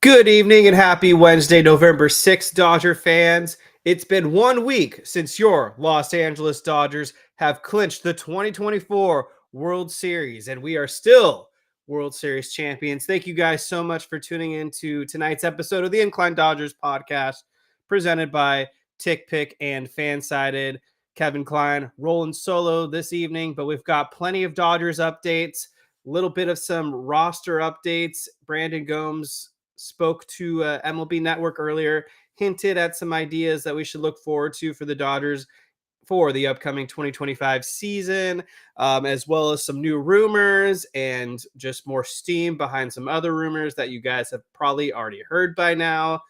Good evening and happy Wednesday, November 6th, Dodger fans. It's been 1 week since your Los Angeles Dodgers have clinched the 2024 World Series, and we are still World Series champions. Thank you guys so much for tuning in to tonight's episode of the Incline Dodgers podcast, presented by Tick Pick and Fansided. Kevin Klein rolling solo this evening, but we've got plenty of Dodgers updates, a little bit of some roster updates. Brandon Gomes spoke to MLB Network earlier, hinted at some ideas that we should look forward to for the Dodgers for the upcoming 2025 season, as well as some new rumors and just more steam behind some other rumors that you guys have probably already heard by now.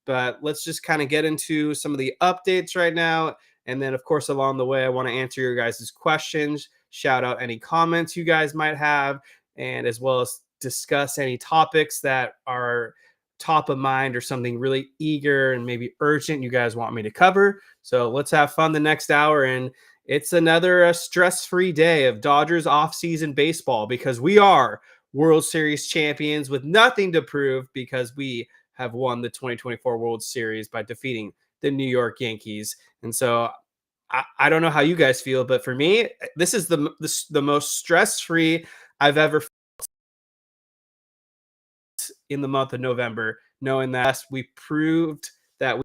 But let's just kind of get into some of the updates right now. And then, of course, along the way, I want to answer your guys' questions, shout out any comments you guys might have, and as well as discuss any topics that are top of mind or something really eager and maybe urgent you guys want me to cover. So let's have fun the next hour. And it's another stress-free day of Dodgers off-season baseball because we are World Series champions with nothing to prove because we have won the 2024 World Series by defeating the New York Yankees. And so I don't know how you guys feel, but for me, this is the most stress-free I've ever in the month of November, knowing that we proved that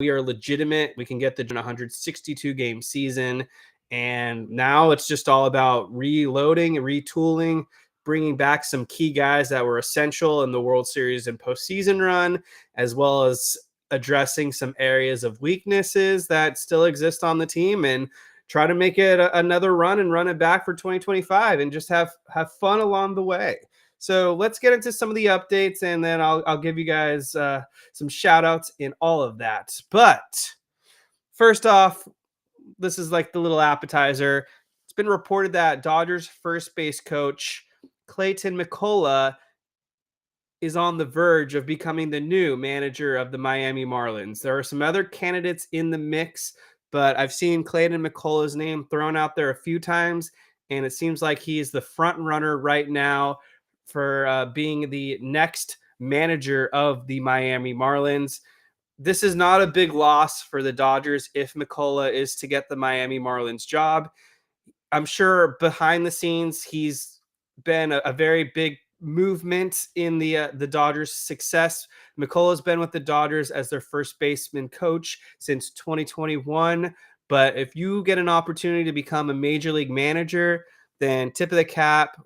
we are legitimate. We can get the 162 game season. And now it's just all about reloading and retooling, bringing back some key guys that were essential in the World Series and postseason run, as well as addressing some areas of weaknesses that still exist on the team and try to make it another run and run it back for 2025 and just have fun along the way. So let's get into some of the updates, and then I'll give you guys some shout outs in all of that. But first off, this is like the little appetizer. It's been reported that Dodgers first base coach Clayton McCullough is on the verge of becoming the new manager of the Miami Marlins. There are some other candidates in the mix, but I've seen Clayton McCullough's name thrown out there a few times, and it seems like he is the front runner right now for being the next manager of the Miami Marlins. This is not a big loss for the Dodgers if McCullough is to get the Miami Marlins job. I'm sure behind the scenes, he's been a very big movement in the Dodgers' success. McCullough's been with the Dodgers as their first baseman coach since 2021. But if you get an opportunity to become a major league manager, then tip of the cap,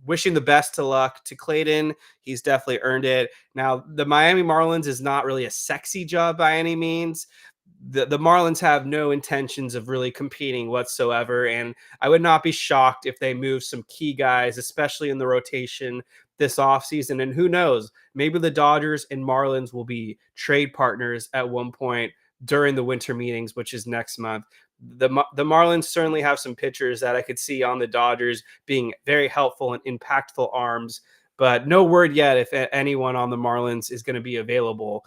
wishing the best of luck to Clayton. He's definitely earned it. Now, the Miami Marlins is not really a sexy job by any means. The Marlins have no intentions of really competing whatsoever, and I would not be shocked if they move some key guys, especially in the rotation this offseason. And who knows, maybe the Dodgers and Marlins will be trade partners at one point during the winter meetings, which is next month. The Marlins certainly have some pitchers that I could see on the Dodgers being very helpful and impactful arms, but no word yet if anyone on the Marlins is going to be available.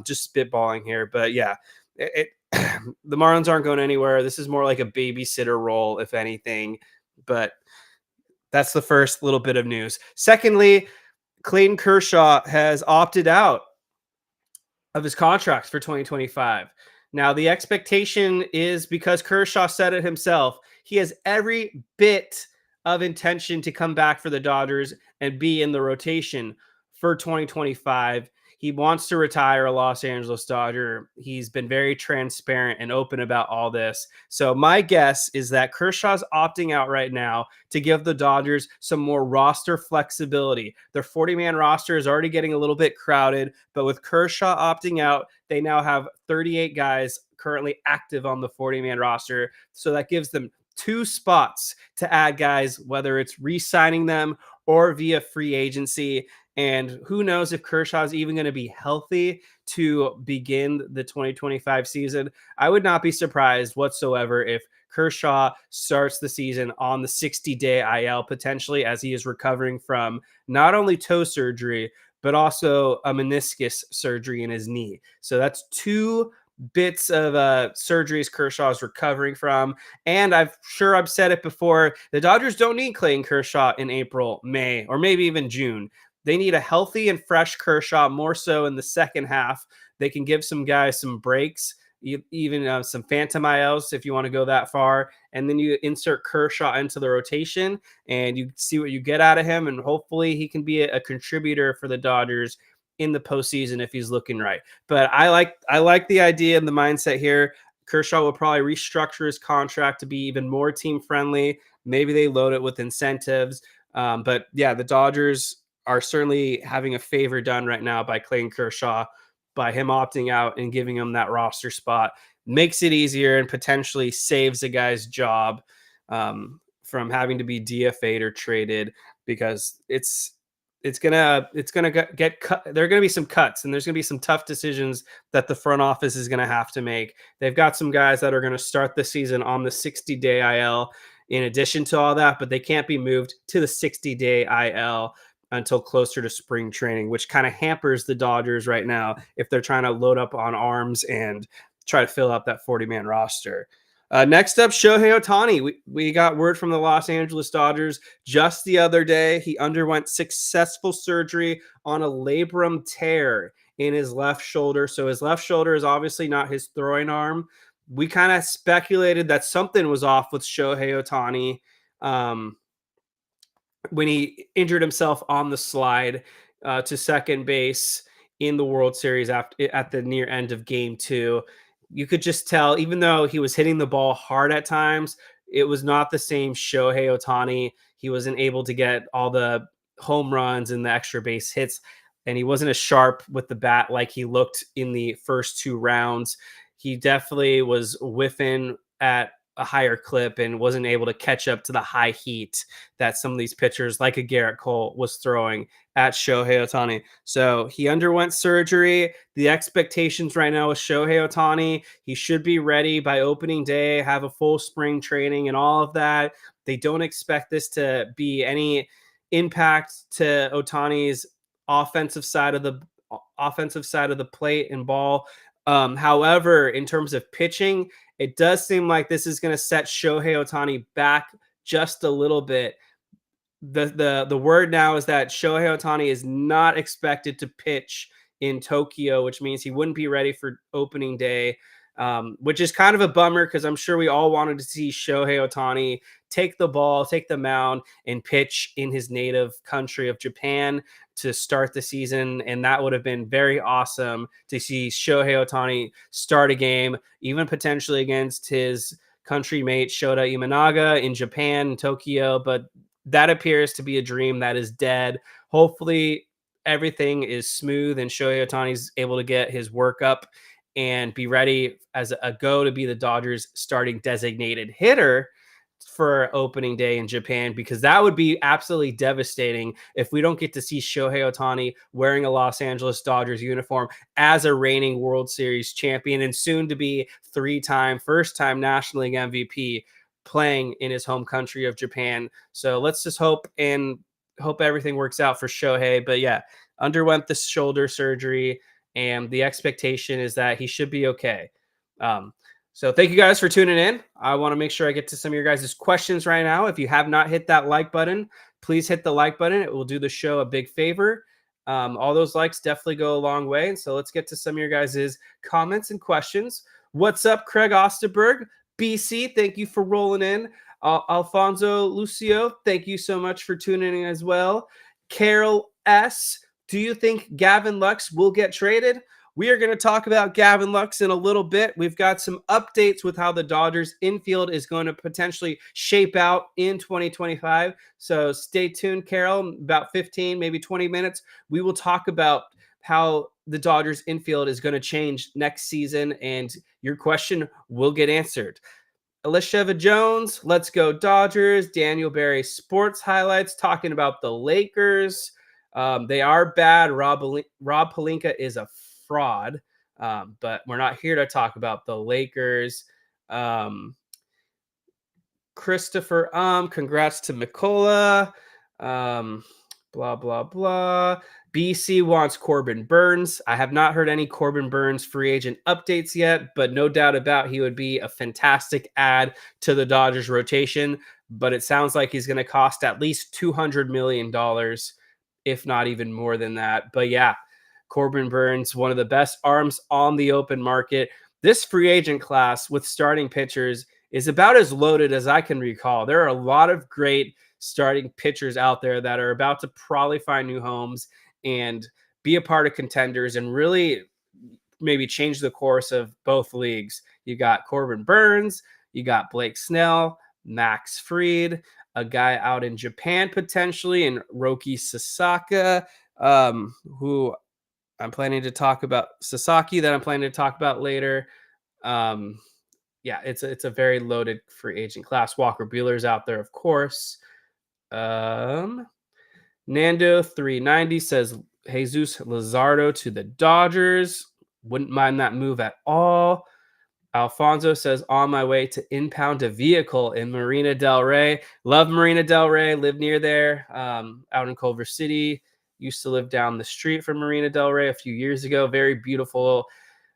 Just spitballing here, but yeah, the Marlins aren't going anywhere. This is more like a babysitter role, if anything, but that's the first little bit of news. Secondly, Clayton Kershaw has opted out of his contract for 2025. Now, the expectation is because Kershaw said it himself, he has every bit of intention to come back for the Dodgers and be in the rotation for 2025. He wants to retire a Los Angeles Dodger. He's been very transparent and open about all this. So my guess is that Kershaw's opting out right now to give the Dodgers some more roster flexibility. Their 40-man roster is already getting a little bit crowded, but with Kershaw opting out, they now have 38 guys currently active on the 40-man roster. So that gives them 2 spots to add guys, whether it's re-signing them or via free agency. And who knows if Kershaw's even going to be healthy to begin the 2025 season. I would not be surprised whatsoever if Kershaw starts the season on the 60-day IL potentially, as he is recovering from not only toe surgery, but also a meniscus surgery in his knee. So that's 2 bits of surgeries Kershaw is recovering from. And I've said it before, the Dodgers don't need Clayton Kershaw in April, May, or maybe even June. They need a healthy and fresh Kershaw, more so in the second half. They can give some guys some breaks, even some phantom ILs if you want to go that far. And then you insert Kershaw into the rotation and you see what you get out of him. And hopefully he can be a contributor for the Dodgers in the postseason if he's looking right. But I like the idea and the mindset here. Kershaw will probably restructure his contract to be even more team friendly. Maybe they load it with incentives. But yeah, the Dodgers are certainly having a favor done right now by Clayton Kershaw, by him opting out and giving him that roster spot. Makes it easier and potentially saves a guy's job from having to be DFA'd or traded, because it's gonna get cut. There are gonna be some cuts, and there's gonna be some tough decisions that the front office is gonna have to make. They've got some guys that are gonna start the season on the 60-day IL in addition to all that, but they can't be moved to the 60-day IL until closer to spring training, which kind of hampers the Dodgers right now if they're trying to load up on arms and try to fill out that 40-man roster. Next up, Shohei Ohtani. We got word from the Los Angeles Dodgers just the other day. He underwent successful surgery on a labrum tear in his left shoulder. So his left shoulder is obviously not his throwing arm. We kind of speculated that something was off with Shohei Ohtani when he injured himself on the slide to second base in the World Series at the near end of Game 2. You could just tell, even though he was hitting the ball hard at times, it was not the same Shohei Ohtani. He wasn't able to get all the home runs and the extra base hits, and he wasn't as sharp with the bat like he looked in the first 2 rounds. He definitely was whiffing at a higher clip and wasn't able to catch up to the high heat that some of these pitchers like a Garrett Cole was throwing at Shohei Ohtani. So he underwent surgery. The expectations right now with Shohei Ohtani, he should be ready by opening day, have a full spring training and all of that. They don't expect this to be any impact to Ohtani's offensive side of the plate and ball. However, in terms of pitching, it does seem like this is going to set Shohei Ohtani back just a little bit. The word now is that Shohei Ohtani is not expected to pitch in Tokyo, which means he wouldn't be ready for opening day, which is kind of a bummer because I'm sure we all wanted to see Shohei Ohtani take the ball, take the mound, and pitch in his native country of Japan to start the season. And that would have been very awesome to see Shohei Ohtani start a game, even potentially against his country mate Shota Imanaga in Japan, Tokyo. But that appears to be a dream that is dead. Hopefully everything is smooth and Shohei Ohtani's able to get his work up and be ready as a go to be the Dodgers starting designated hitter for opening day in Japan, because that would be absolutely devastating if we don't get to see Shohei Ohtani wearing a Los Angeles Dodgers uniform as a reigning World Series champion and soon to be first-time National League MVP playing in his home country of Japan. So let's just hope everything works out for Shohei. But yeah, underwent the shoulder surgery, and the expectation is that he should be okay. So thank you guys for tuning in. I want to make sure I get to some of your guys' questions right now. If you have not hit that like button, please hit the like button. It will do the show a big favor. All those likes definitely go a long way. And so let's get to some of your guys' comments and questions. What's up, Craig Osterberg? BC, thank you for rolling in. Alfonso Lucio, thank you so much for tuning in as well. Carol S., do you think Gavin Lux will get traded? We are going to talk about Gavin Lux in a little bit. We've got some updates with how the Dodgers infield is going to potentially shape out in 2025. So stay tuned, Carol. About 15, maybe 20 minutes, we will talk about how the Dodgers infield is going to change next season, and your question will get answered. Elisheva Jones, let's go Dodgers. Daniel Berry Sports Highlights talking about the Lakers. They are bad. Rob Pelinka is a fraud, but we're not here to talk about the Lakers. Christopher, congrats to Mikola. Blah, blah, blah. BC wants Corbin Burns. I have not heard any Corbin Burns free agent updates yet, but no doubt about he would be a fantastic add to the Dodgers rotation. But it sounds like he's going to cost at least $200 million if not even more than that. But yeah, Corbin Burnes, one of the best arms on the open market. This free agent class with starting pitchers is about as loaded as I can recall. There are a lot of great starting pitchers out there that are about to probably find new homes and be a part of contenders and really maybe change the course of both leagues. You got Corbin Burnes, you got Blake Snell, Max Fried, a guy out in Japan potentially, and Roki Sasaki, who I'm planning to talk about. Sasaki that I'm planning to talk about later. Um, yeah, it's a very loaded free agent class. Walker Buehler's out there, of course. Nando 390 says Jesus Luzardo to the Dodgers. Wouldn't mind that move at all. Alfonso says, on my way to impound a vehicle in Marina Del Rey. Love Marina Del Rey. Live near there, out in Culver City. Used to live down the street from Marina Del Rey a few years ago. Very beautiful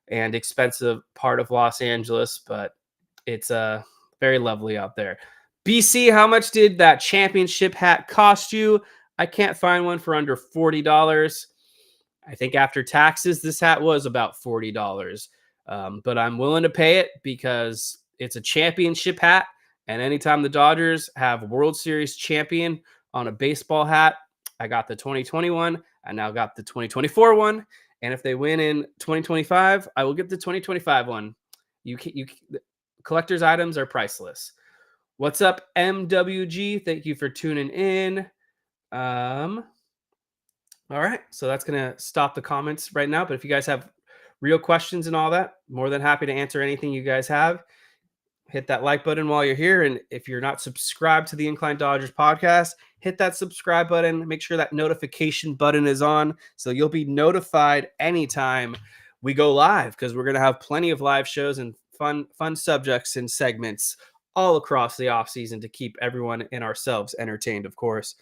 and expensive part of Los Angeles, but it's very lovely out there. BC, how much did that championship hat cost you? I can't find one for under $40. I think after taxes, this hat was about $40. But I'm willing to pay it because it's a championship hat. And anytime the Dodgers have World Series champion on a baseball hat, I got the 2021. I now got the 2024 one. And if they win in 2025, I will get the 2025 one. Collector's items are priceless. What's up, MWG? Thank you for tuning in. All right, so that's gonna stop the comments right now. But if you guys have real questions and all that, more than happy to answer anything you guys have. Hit that like button while you're here, and if you're not subscribed to the Inclined Dodgers podcast, hit that subscribe button. Make sure that notification button is on, so you'll be notified anytime we go live, because we're gonna have plenty of live shows and fun subjects and segments all across the off season to keep everyone and ourselves entertained, of course.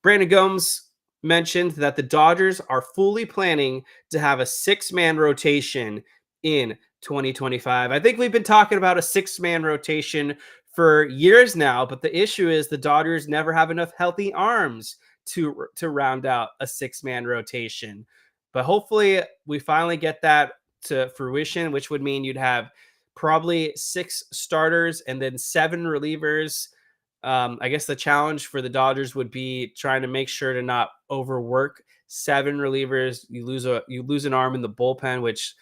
Brandon Gomes mentioned that the Dodgers are fully planning to have a 6-man rotation in 2025. I think we've been talking about a 6-man rotation for years now, but the issue is the Dodgers never have enough healthy arms to round out a 6-man rotation. But hopefully we finally get that to fruition, which would mean you'd have probably 6 starters and then 7 relievers. I guess the challenge for the Dodgers would be trying to make sure to not overwork 7 relievers. You lose an arm in the bullpen, which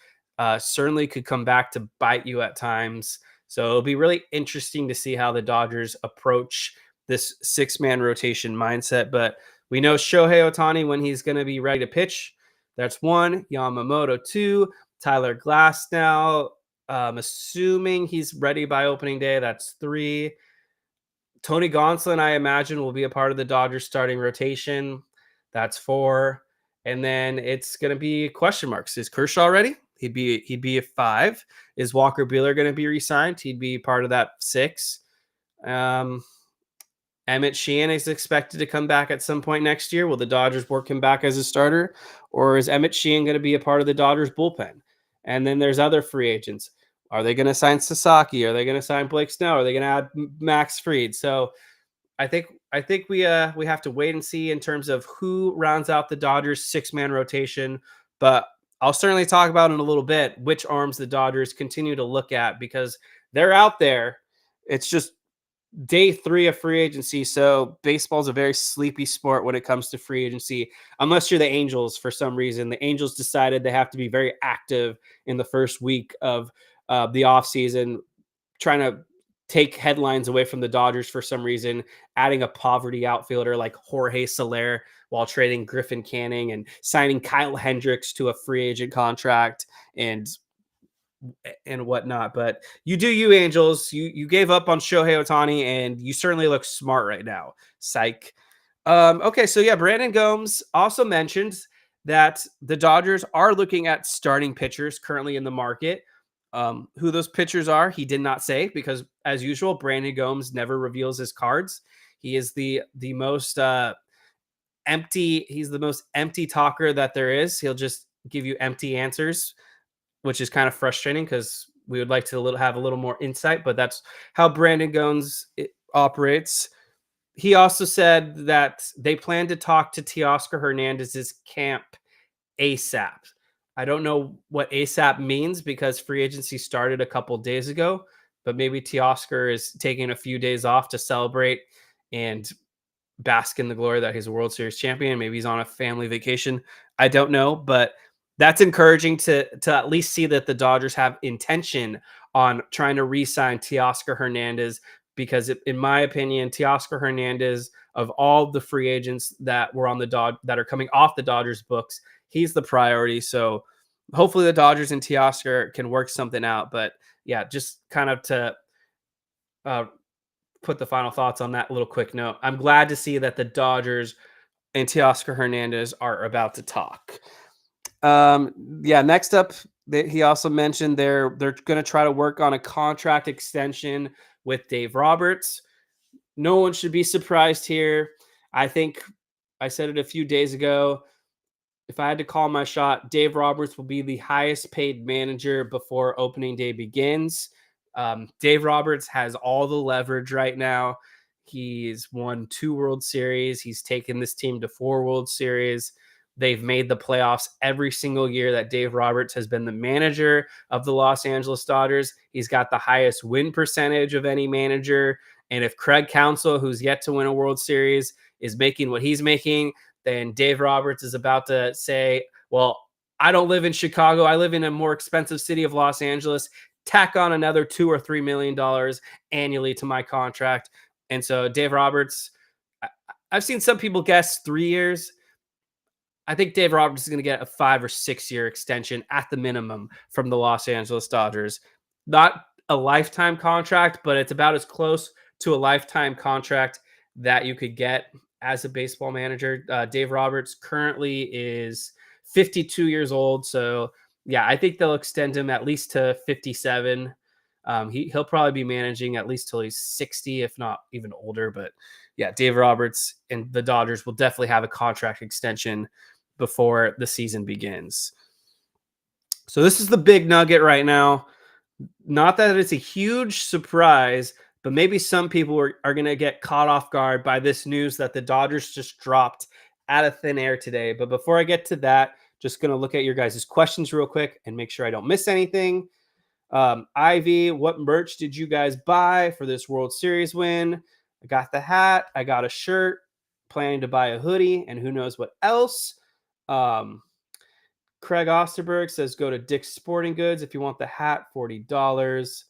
certainly could come back to bite you at times. So it'll be really interesting to see how the Dodgers approach this 6-man rotation mindset. But we know Shohei Ohtani, when he's going to be ready to pitch, that's 1. Yamamoto 2. Tyler Glasnow, assuming he's ready by opening day, that's 3. Tony Gonsolin, I imagine, will be a part of the Dodgers starting rotation. That's 4. And then it's going to be question marks. Is Kershaw ready? He'd be a 5. Is Walker Buehler going to be re-signed? He'd be part of that 6. Emmett Sheehan is expected to come back at some point next year. Will the Dodgers work him back as a starter? Or is Emmett Sheehan going to be a part of the Dodgers bullpen? And then there's other free agents. Are they going to sign Sasaki? Are they going to sign Blake Snell? Are they going to add Max Fried? So I think we have to wait and see in terms of who rounds out the Dodgers 6-man rotation. But I'll certainly talk about in a little bit which arms the Dodgers continue to look at, because they're out there. It's just day 3 of free agency. So baseball is a very sleepy sport when it comes to free agency, unless you're the Angels. For some reason, the Angels decided they have to be very active in the first week of the offseason, trying to take headlines away from the Dodgers for some reason, adding a poverty outfielder like Jorge Soler while trading Griffin Canning and signing Kyle Hendricks to a free agent contract and whatnot. But you do you, Angels. You gave up on Shohei Ohtani, and you certainly look smart right now. Psych. Okay, so yeah, Brandon Gomes also mentioned that the Dodgers are looking at starting pitchers currently in the market. Who those pitchers are, he did not say, because as usual, Brandon Gomes never reveals his cards. He is the most empty. He's the most empty talker that there is. He'll just give you empty answers, which is kind of frustrating because we would like to have a little more insight, but that's how Brandon Gomes operates. he also said that they plan to talk to Teoscar Hernandez's camp ASAP. I don't know what ASAP means because free agency started a couple days ago, but maybe Teoscar is taking a few days off to celebrate and bask in the glory that he's a World Series champion. Maybe he's on a family vacation. I don't know, but that's encouraging to at least see that the Dodgers have intention on trying to re-sign Teoscar Hernandez because in my opinion, Teoscar Hernandez of all the free agents that were on that are coming off the Dodgers books, he's the priority. So hopefully the Dodgers and Teoscar can work something out. But yeah, just kind of to uh, put the final thoughts on that little quick note. I'm glad to see that the Dodgers and Teoscar Hernandez are about to talk. Yeah, next up, he also mentioned they're going to try to work on a contract extension with Dave Roberts. No one should be surprised here. I think I said it a few days ago. If I had to call my shot, Dave Roberts will be the highest paid manager before opening day begins. Dave Roberts has all the leverage right now. He's won 2 World Series. He's taken this team to 4 World Series. They've made the playoffs every single year that Dave Roberts has been the manager of the Los Angeles Dodgers. He's got the highest win percentage of any manager. And if Craig Counsell, who's yet to win a World Series, is making what he's making, then Dave Roberts is about to say, well, I don't live in Chicago. I live in a more expensive city of Los Angeles. Tack on another $2 or $3 million annually to my contract. And so Dave Roberts, I've seen some people guess 3 years. I think Dave Roberts is going to get a 5 or 6 year extension at the minimum from the Los Angeles Dodgers. Not a lifetime contract, but it's about as close to a lifetime contract that you could get as a baseball manager. Dave Roberts currently is 52 years old. So, yeah, I think they'll extend him at least to 57. He'll probably be managing at least till he's 60, if not even older. But, yeah, Dave Roberts and the Dodgers will definitely have a contract extension before the season begins. So this is the big nugget right now. Not that it's a huge surprise, but maybe some people are going to get caught off guard by this news that the Dodgers just dropped out of thin air today. But before I get to that, just going to look at your guys' questions real quick and make sure I don't miss anything. Ivy, what merch did you guys buy for this World Series win? I got the hat. I got a shirt. Planning to buy a hoodie and who knows what else. Craig Osterberg says go to Dick's Sporting Goods if you want the hat, $40.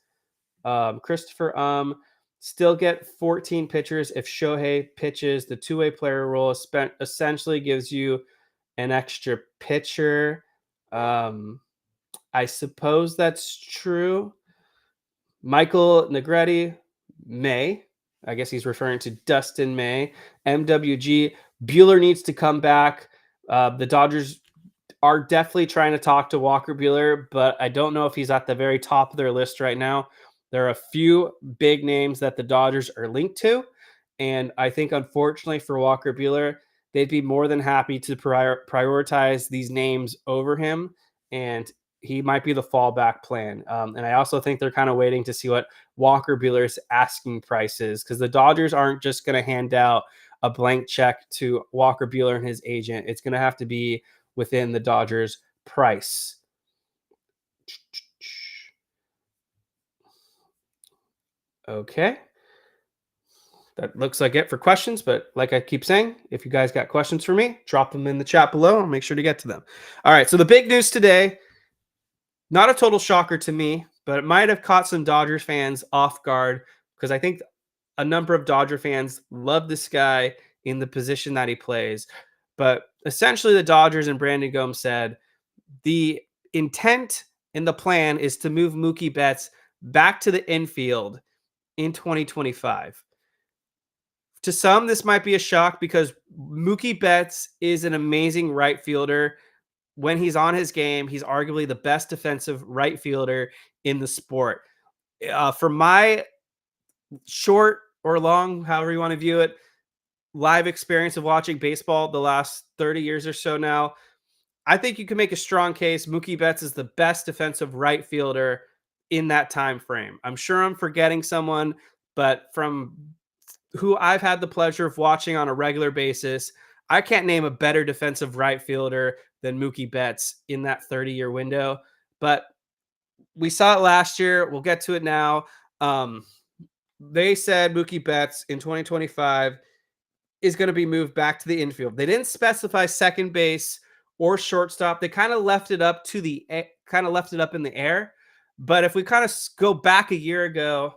Christopher, still get 14 pitchers if Shohei pitches. The two-way player role essentially gives you an extra pitcher. I suppose that's true. Michael Negretti, May. I guess he's referring to Dustin May. MWG, Buehler needs to come back. The Dodgers are definitely trying to talk to Walker Buehler, but I don't know if he's at the very top of their list right now. There are a few big names that the Dodgers are linked to, and I think unfortunately for Walker Buehler, they'd be more than happy to prioritize these names over him, and he might be the fallback plan. And I also think they're kind of waiting to see what Walker Buehler's asking price is, because the Dodgers aren't just going to hand out a blank check to Walker Buehler and his agent. It's going to have to be within the Dodgers' price. Okay. That looks like it for questions, but like I keep saying, if you guys got questions for me, drop them in the chat below. I'll make sure to get to them. All right, so the big news today, not a total shocker to me, but it might have caught some Dodgers fans off guard because I think a number of Dodger fans love this guy in the position that he plays. But essentially, the Dodgers and Brandon Gomes said the intent and the plan is to move Mookie Betts back to the infield in 2025. To some, this might be a shock because Mookie Betts is an amazing right fielder. When he's on his game, he's arguably the best defensive right fielder in the sport. For my short or long, however you want to view it, live experience of watching baseball the last 30 years or so now, I think you can make a strong case Mookie Betts is the best defensive right fielder in that time frame. I'm sure I'm forgetting someone, but from who I've had the pleasure of watching on a regular basis, I can't name a better defensive right fielder than Mookie Betts in that 30-year window. But we saw it last year. We'll get to it now. Um, they said Mookie Betts in 2025 is going to be moved back to the infield. They didn't specify second base or shortstop. They kind of left it up to the kind of left it up in the air. But if we kind of go back a year ago,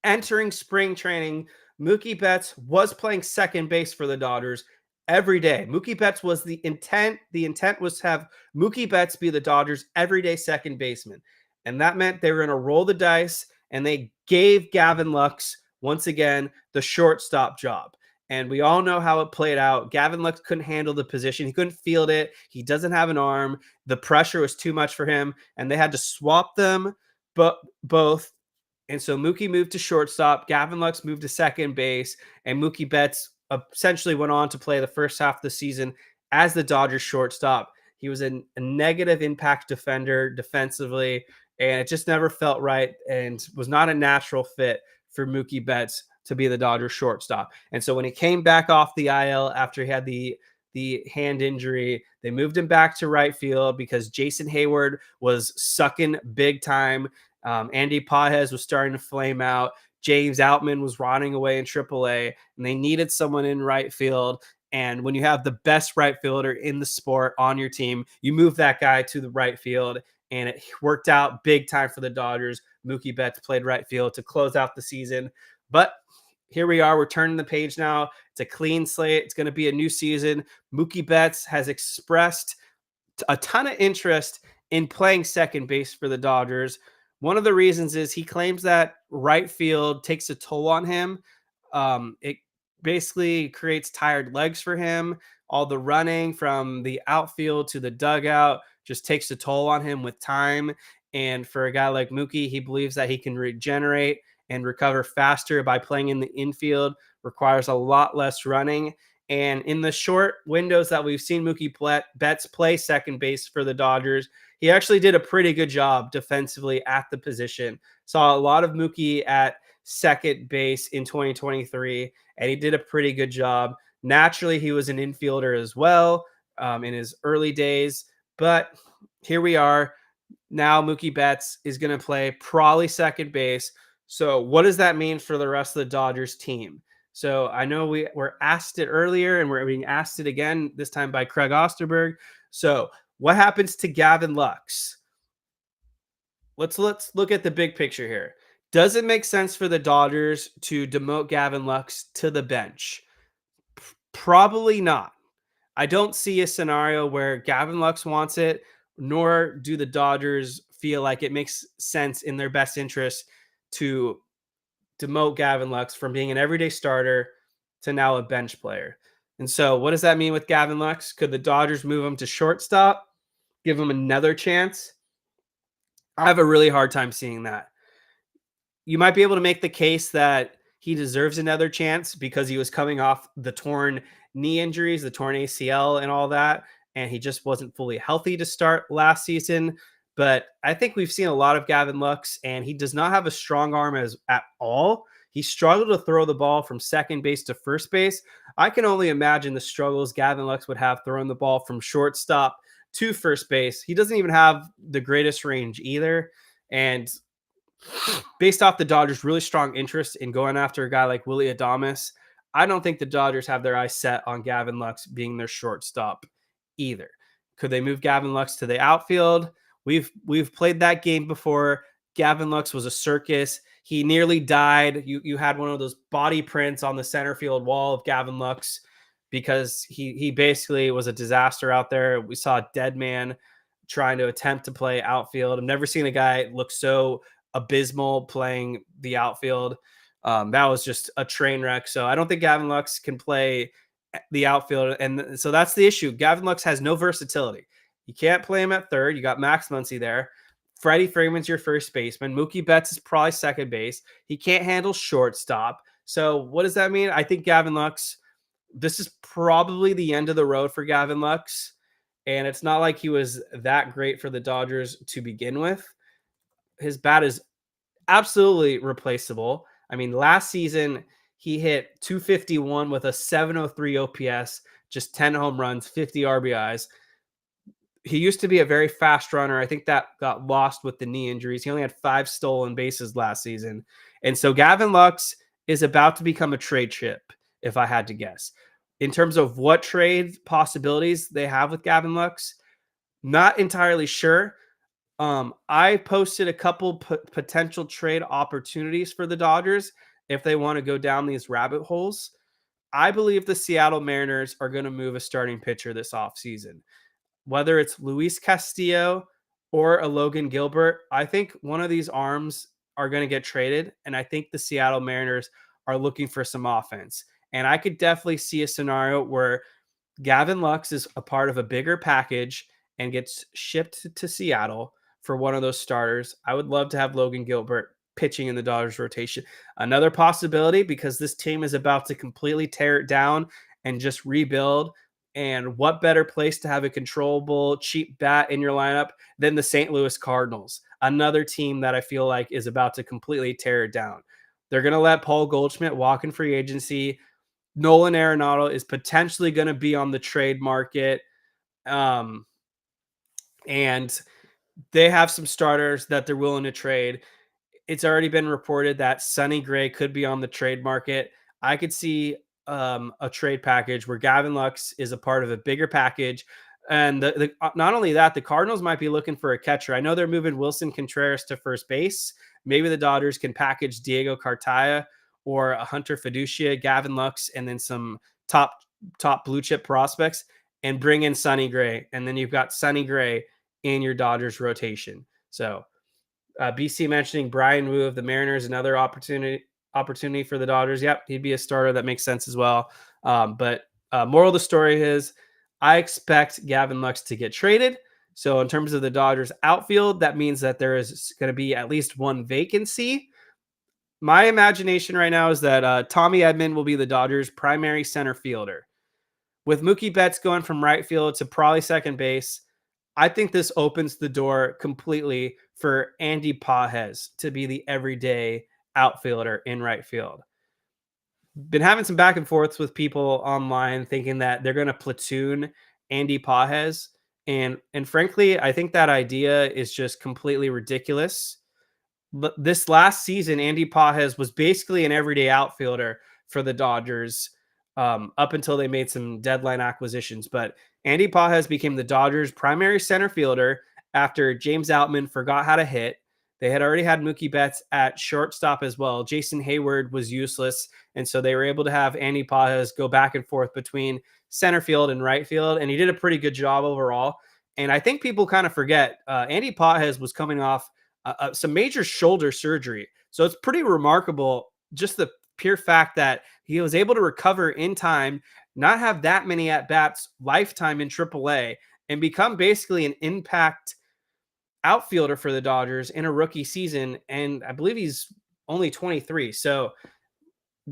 entering spring training, Mookie Betts was playing second base for the Dodgers every day. Mookie Betts was the intent. The intent was to have Mookie Betts be the Dodgers' everyday second baseman. And that meant they were going to roll the dice, and they gave Gavin Lux, once again, the shortstop job. And we all know how it played out. Gavin Lux couldn't handle the position. He couldn't field it. He doesn't have an arm. The pressure was too much for him, and they had to swap them both. And so Mookie moved to shortstop, Gavin Lux moved to second base, and Mookie Betts essentially went on to play the first half of the season as the Dodgers shortstop. He was a negative impact defender defensively, and it just never felt right and was not a natural fit for Mookie Betts to be the Dodgers shortstop. And so when he came back off the IL after he had the hand injury, they moved him back to right field because Jason Hayward was sucking big time. Andy Pages was starting to flame out. James Outman was rotting away in AAA, and they needed someone in right field. And when you have the best right fielder in the sport on your team, you move that guy to the right field, and it worked out big time for the Dodgers. Mookie Betts played right field to close out the season. But here we are. We're turning the page now. It's a clean slate. It's going to be a new season. Mookie Betts has expressed a ton of interest in playing second base for the Dodgers. One of the reasons is he claims that right field takes a toll on him. It basically creates tired legs for him. All the running from the outfield to the dugout just takes a toll on him with time. And for a guy like Mookie, he believes that he can regenerate and recover faster by playing in the infield, requires a lot less running. And in the short windows that we've seen Mookie Betts play second base for the Dodgers, he actually did a pretty good job defensively at the position. Saw a lot of Mookie at second base in 2023, and he did a pretty good job. Naturally, he was an infielder as well in his early days, but here we are. Now Mookie Betts is going to play probably second base. So what does that mean for the rest of the Dodgers team? So I know we were asked it earlier, and we're being asked it again, this time by Craig Osterberg. So what happens to Gavin Lux? Let's look at the big picture here. Does it make sense for the Dodgers to demote Gavin Lux to the bench? Probably not. I don't see a scenario where Gavin Lux wants it, nor do the Dodgers feel like it makes sense in their best interest to demote Gavin Lux from being an everyday starter to now a bench player. And so what does that mean with Gavin Lux? Could the Dodgers move him to shortstop, give him another chance? I have a really hard time seeing that. You might be able to make the case that he deserves another chance because he was coming off the torn knee injuries, the torn ACL and all that, and he just wasn't fully healthy to start last season. But I think we've seen a lot of Gavin Lux, and he does not have a strong arm at all. He struggled to throw the ball from second base to first base. I can only imagine the struggles Gavin Lux would have throwing the ball from shortstop to first base. He doesn't even have the greatest range either. And based off the Dodgers' really strong interest in going after a guy like Willy Adames, I don't think the Dodgers have their eyes set on Gavin Lux being their shortstop either. Could they move Gavin Lux to the outfield? We've played that game before. Gavin Lux was a circus. He nearly died. You had one of those body prints on the center field wall of Gavin Lux because he basically was a disaster out there. We saw a dead man trying to attempt to play outfield. I've never seen a guy look so abysmal playing the outfield. That was just a train wreck. So I don't think Gavin Lux can play the outfield. And so that's the issue. Gavin Lux has no versatility. You can't play him at third. You got Max Muncy there. Freddie Freeman's your first baseman. Mookie Betts is probably second base. He can't handle shortstop. So what does that mean? I think Gavin Lux, this is probably the end of the road for Gavin Lux. And it's not like he was that great for the Dodgers to begin with. His bat is absolutely replaceable. I mean, last season, He hit 251 with a 703 OPS, just 10 home runs, 50 RBIs. He used to be a very fast runner. I think that got lost with the knee injuries. He only had 5 stolen bases last season. And so Gavin Lux is about to become a trade chip, if I had to guess. In terms of what trade possibilities they have with Gavin Lux, not entirely sure. I posted a couple potential trade opportunities for the Dodgers if they want to go down these rabbit holes. I believe the Seattle Mariners are going to move a starting pitcher this offseason. Whether it's Luis Castillo or a Logan Gilbert, I think one of these arms are going to get traded. And I think the Seattle Mariners are looking for some offense. And I could definitely see a scenario where Gavin Lux is a part of a bigger package and gets shipped to Seattle for one of those starters. I would love to have Logan Gilbert pitching in the Dodgers rotation. Another possibility, because this team is about to completely tear it down and just rebuild. And what better place to have a controllable, cheap bat in your lineup than the St. Louis Cardinals, another team that I feel like is about to completely tear it down. They're going to let Paul Goldschmidt walk in free agency. Nolan Arenado is potentially going to be on the trade market. And they have some starters that they're willing to trade. It's already been reported that Sonny Gray could be on the trade market. I could see a trade package where Gavin Lux is a part of a bigger package. And not only that, the Cardinals might be looking for a catcher. I know they're moving Wilson Contreras to first base. Maybe the Dodgers can package Diego Cartaya or a Hunter Fiducia, Gavin Lux, and then some top blue chip prospects and bring in Sonny Gray. And then you've got Sonny Gray in your Dodgers rotation. So BC mentioning Brian Wu of the Mariners, another opportunity for the Dodgers. Yep, he'd be a starter. That makes sense as well. But moral of the story is I expect Gavin Lux to get traded. So in terms of the Dodgers outfield, that means that there is going to be at least one vacancy. My imagination right now is that Tommy Edman will be the Dodgers' primary center fielder. With Mookie Betts going from right field to probably second base, I think this opens the door completely for Andy Pages to be the everyday outfielder in right field. Been having some back and forths with people online thinking that they're going to platoon Andy Pages. And frankly, I think that idea is just completely ridiculous. But this last season, Andy Pages was basically an everyday outfielder for the Dodgers up until they made some deadline acquisitions. But Andy Pages became the Dodgers' primary center fielder after James Outman forgot how to hit. They had already had Mookie Betts at shortstop as well. Jason Hayward was useless, and so they were able to have Andy Pages go back and forth between center field and right field, and he did a pretty good job overall. And I think people kind of forget Andy Pages was coming off some major shoulder surgery. So it's pretty remarkable, just the pure fact that he was able to recover in time, not have that many at-bats lifetime in AAA, and become basically an impact outfielder for the Dodgers in a rookie season. And I believe he's only 23. So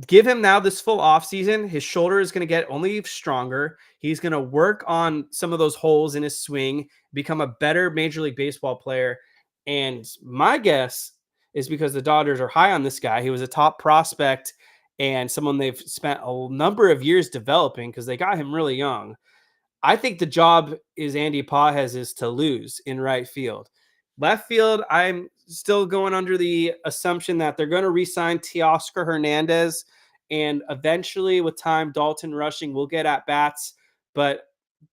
give him now this full offseason. His shoulder is going to get only stronger. He's going to work on some of those holes in his swing, become a better Major League Baseball player. And my guess is because the Dodgers are high on this guy. He was a top prospect and someone they've spent a number of years developing because they got him really young. I think the job is Andy Pages is to lose in right field. Left field, I'm still going under the assumption that they're going to re-sign Teoscar Hernandez, and eventually with time, Dalton Rushing will get at bats, but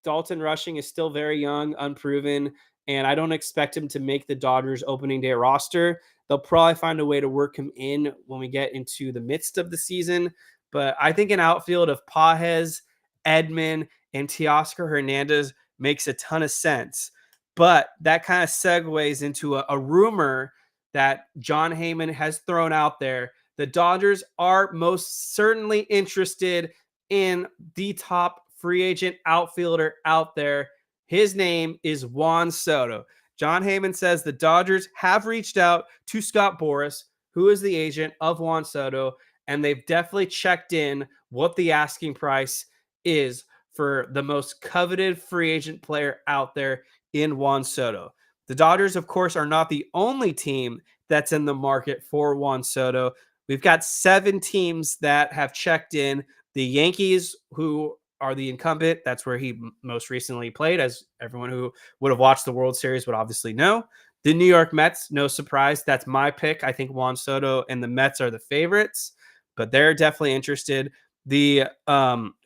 Dalton Rushing is still very young, unproven, and I don't expect him to make the Dodgers opening day roster. They'll probably find a way to work him in when we get into the midst of the season, but I think an outfield of Pages, Edman, and Teoscar Hernandez makes a ton of sense. But that kind of segues into a rumor that John Heyman has thrown out there. The Dodgers are most certainly interested in the top free agent outfielder out there. His name is Juan Soto. John Heyman says the Dodgers have reached out to Scott Boras, who is the agent of Juan Soto, and they've definitely checked in what the asking price is for the most coveted free agent player out there in Juan Soto. The Dodgers, of course, are not the only team that's in the market for Juan Soto. We've got 7 teams that have checked in. The Yankees, who are the incumbent, that's where he most recently played, as everyone who would have watched the World Series would obviously know. The New York Mets, no surprise. That's my pick. I think Juan Soto and the Mets are the favorites, but they're definitely interested. The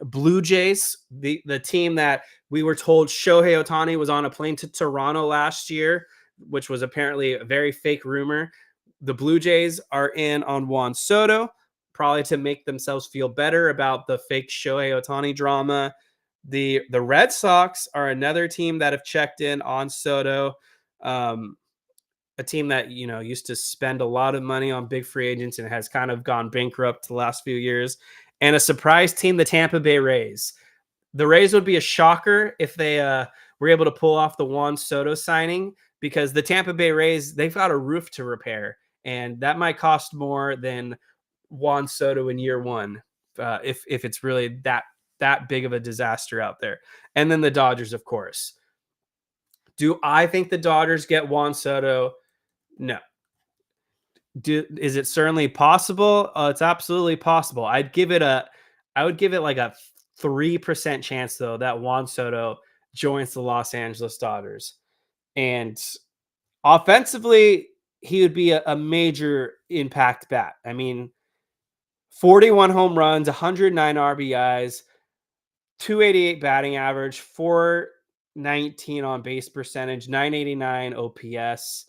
Blue Jays, the team that we were told Shohei Ohtani was on a plane to Toronto last year, which was apparently a very fake rumor. The Blue Jays are in on Juan Soto, probably to make themselves feel better about the fake Shohei Ohtani drama. The Red Sox are another team that have checked in on Soto. A team that used to spend a lot of money on big free agents and has kind of gone bankrupt the last few years. And a surprise team, the Tampa Bay Rays. The Rays would be a shocker if they were able to pull off the Juan Soto signing, because the Tampa Bay Rays, they've got a roof to repair, and that might cost more than Juan Soto in year one, if it's really that big of a disaster out there. And then the Dodgers, of course. Do I think the Dodgers get Juan Soto? No. Is it certainly possible? It's absolutely possible. I would give it like a 3% chance, though, that Juan Soto joins the Los Angeles Dodgers. And offensively, he would be a major impact bat. I mean, 41 home runs, 109 RBIs, 288 batting average, 419 on base percentage, 989 OPS.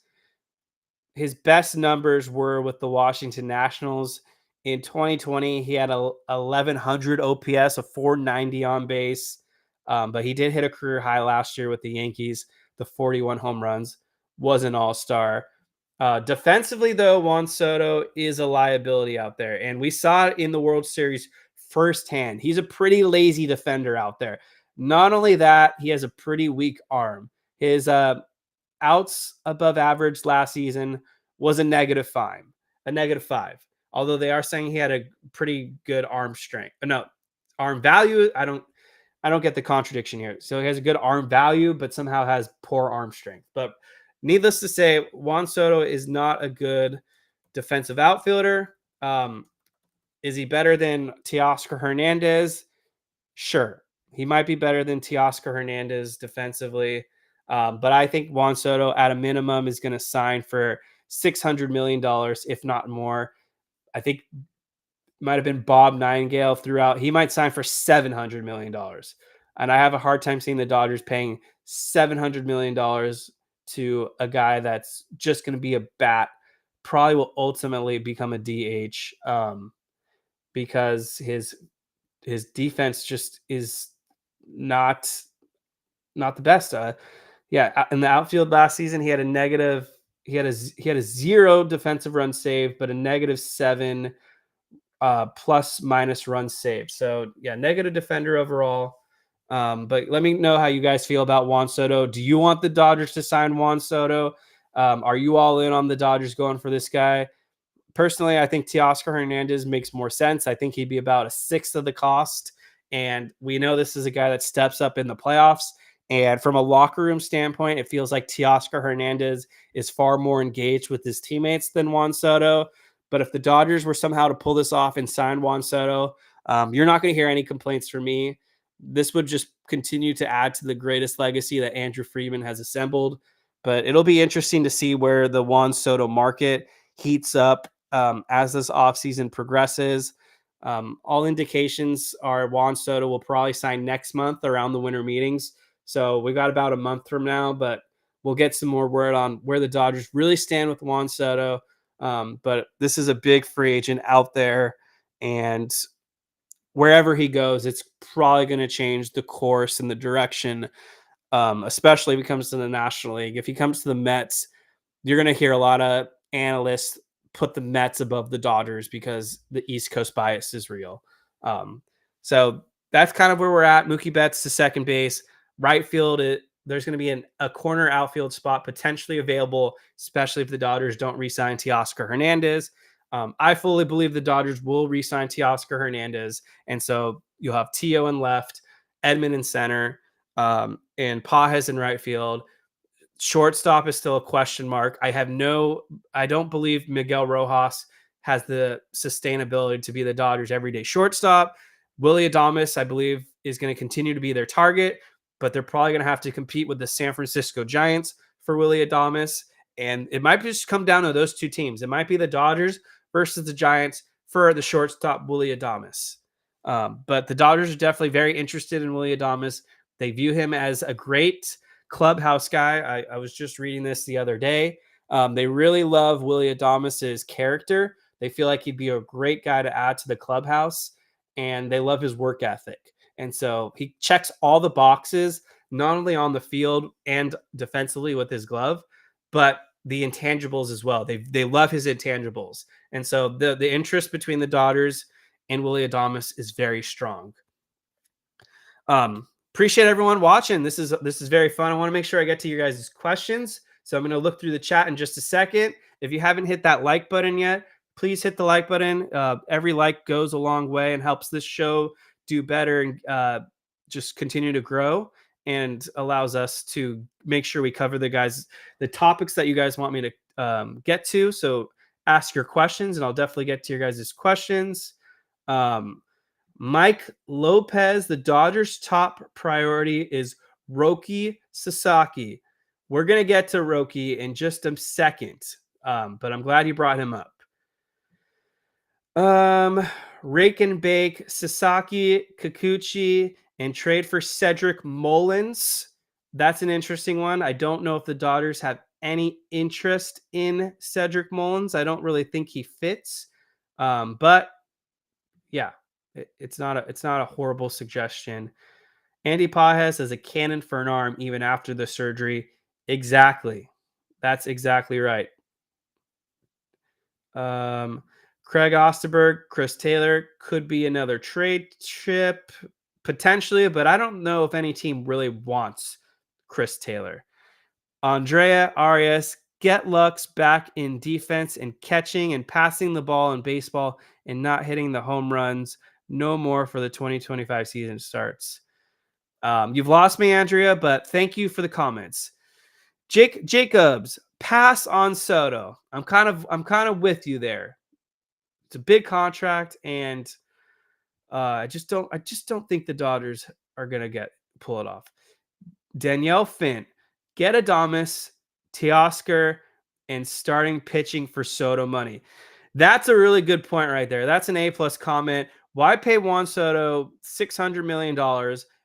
His best numbers were with the Washington Nationals. In 2020, he had a 1100 OPS, a 490 on base. But he did hit a career high last year with the Yankees. The 41 home runs, was an all-star. Defensively, though, Juan Soto is a liability out there. And we saw it in the World Series firsthand. He's a pretty lazy defender out there. Not only that, he has a pretty weak arm. His outs above average last season was a -5. Although they are saying he had a pretty good arm strength. No, arm value. I don't get the contradiction here. So he has a good arm value, but somehow has poor arm strength. But needless to say, Juan Soto is not a good defensive outfielder. Is he better than Teoscar Hernandez? Sure. He might be better than Teoscar Hernandez defensively. But I think Juan Soto, at a minimum, is going to sign for $600 million, if not more. I think might have been Bob Nightingale throughout. He might sign for $700 million. And I have a hard time seeing the Dodgers paying $700 million to a guy that's just going to be a bat, probably will ultimately become a DH, because his defense just is not the best. Yeah, in the outfield last season, he had a 0 defensive run save, but a -7 plus minus run save. So yeah, negative defender overall. But let me know how you guys feel about Juan Soto. Do you want the Dodgers to sign Juan Soto? Are you all in on the Dodgers going for this guy? Personally, I think Teoscar Hernandez makes more sense. I think he'd be about a sixth of the cost. And we know this is a guy that steps up in the playoffs. And from a locker room standpoint, it feels like Teoscar Hernandez is far more engaged with his teammates than Juan Soto. But if the Dodgers were somehow to pull this off and sign Juan Soto, you're not going to hear any complaints from me. This would just continue to add to the greatest legacy that Andrew Friedman has assembled. But it'll be interesting to see where the Juan Soto market heats up as this offseason progresses. All indications are Juan Soto will probably sign next month around the winter meetings. So we got about a month from now, but we'll get some more word on where the Dodgers really stand with Juan Soto. But this is a big free agent out there, and wherever he goes, it's probably going to change the course and the direction, especially if he comes to the National League. If he comes to the Mets, you're going to hear a lot of analysts put the Mets above the Dodgers because the East Coast bias is real. So that's kind of where we're at. Mookie Betts to second base. Right field, there's going to be a corner outfield spot potentially available, especially if the Dodgers don't re-sign Teoscar Hernandez. I fully believe the Dodgers will re-sign Teoscar Hernandez, and so you'll have Tio in left, Edman in center, and Pages in right field. Shortstop is still a question mark. I don't believe Miguel Rojas has the sustainability to be the Dodgers' everyday shortstop. Willy Adames, I believe, is going to continue to be their target, but they're probably going to have to compete with the San Francisco Giants for Willy Adames. And it might just come down to those two teams. It might be the Dodgers versus the Giants for the shortstop, Willy Adames. But the Dodgers are definitely very interested in Willy Adames. They view him as a great clubhouse guy. I was just reading this the other day. They really love Willy Adames' character. They feel like he'd be a great guy to add to the clubhouse, and they love his work ethic. And so he checks all the boxes, not only on the field and defensively with his glove, but the intangibles as well. They love his intangibles. And so the interest between the Dodgers and Willy Adames is very strong. Appreciate everyone watching. This is very fun. I want to make sure I get to your guys' questions. So I'm going to look through the chat in just a second. If you haven't hit that like button yet, please hit the like button. Every like goes a long way and helps this show do better and just continue to grow, and allows us to make sure we cover the topics that you guys want me to get to. So ask your questions, and I'll definitely get to your guys' questions. Mike Lopez, the Dodgers' top priority is Roki Sasaki. We're going to get to Roki in just a second, but I'm glad you brought him up. Rake and bake Sasaki, Kikuchi, and trade for Cedric Mullins. That's an interesting one. I don't know if the Dodgers have any interest in Cedric Mullins. I don't really think he fits. But yeah, it's not a horrible suggestion. Andy Pajes has a cannon for an arm even after the surgery. Exactly. That's exactly right. Craig Osterberg, Chris Taylor could be another trade chip potentially, but I don't know if any team really wants Chris Taylor. Andrea Arias, get Lux back in defense and catching and passing the ball in baseball and not hitting the home runs. No more for the 2025 season starts. You've lost me, Andrea, but thank you for the comments. Jacobs, pass on Soto. I'm kind of with you there. It's a big contract, and I just don't think the Dodgers are gonna pull it off. Danielle Finn, get Adames, Teoscar, and starting pitching for Soto money. That's a really good point right there. That's an A+ comment. Why pay Juan Soto $600 million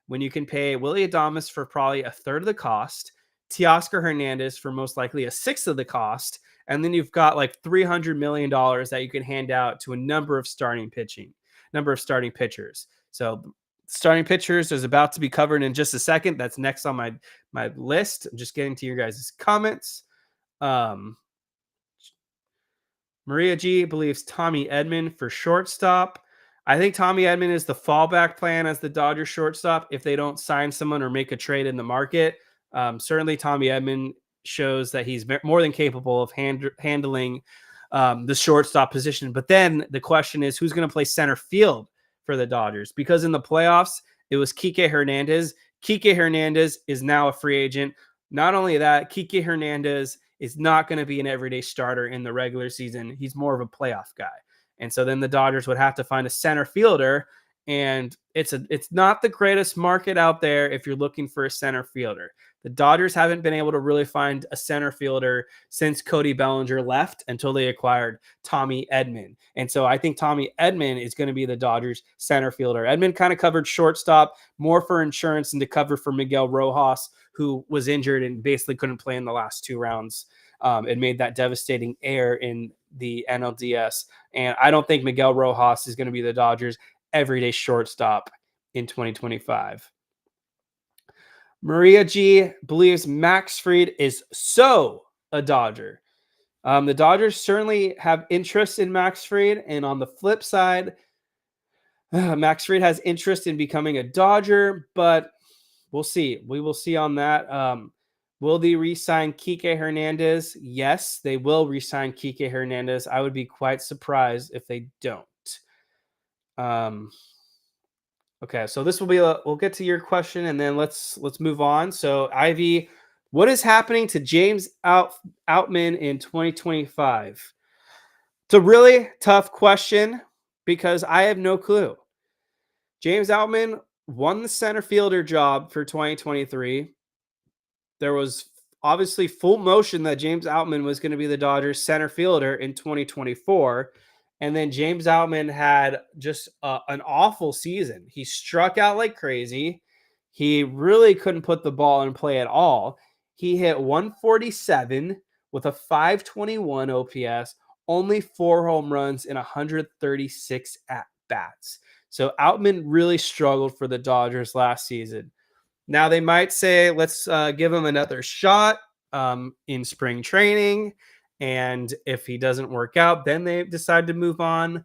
when you can pay Willy Adames for probably a third of the cost, Teoscar Hernandez for most likely a sixth of the cost, and then you've got like $300 million that you can hand out to a number of starting pitchers. So starting pitchers is about to be covered in just a second. That's next on my list. I'm just getting to your guys' comments. Maria G believes Tommy Edman for shortstop. I think Tommy Edman is the fallback plan as the Dodgers shortstop if they don't sign someone or make a trade in the market. Certainly Tommy Edman shows that he's more than capable of handling the shortstop position. But then the question is, who's going to play center field for the Dodgers? Because in the playoffs, it was Kike Hernandez. Kike Hernandez is now a free agent. Not only that, Kike Hernandez is not going to be an everyday starter in the regular season. He's more of a playoff guy. And so then the Dodgers would have to find a center fielder. And it's not the greatest market out there if you're looking for a center fielder. The Dodgers haven't been able to really find a center fielder since Cody Bellinger left until they acquired Tommy Edman. And so I think Tommy Edman is going to be the Dodgers center fielder. Edman kind of covered shortstop more for insurance and to cover for Miguel Rojas, who was injured and basically couldn't play in the last two rounds. It made that devastating error in the NLDS. And I don't think Miguel Rojas is going to be the Dodgers everyday shortstop in 2025. Maria G believes Max Fried is so a Dodger. The Dodgers certainly have interest in Max Fried, and on the flip side, Max Fried has interest in becoming a Dodger, but we'll see. We will see on that. Will they re-sign Kike Hernandez? Yes, they will re-sign Kike Hernandez. I would be quite surprised if they don't. Okay, so this will be we'll get to your question, and then let's move on. So, Ivy, what is happening to James Outman in 2025? It's a really tough question because I have no clue. James Outman won the center fielder job for 2023. There was obviously full motion that James Outman was going to be the Dodgers center fielder in 2024. And then James Outman had just an awful season. He struck out like crazy. He really couldn't put the ball in play at all. He hit 147 with a 521 OPS, only 4 home runs in 136 at bats. So Outman really struggled for the Dodgers last season. Now they might say, let's give him another shot in spring training. And if he doesn't work out, then they decide to move on.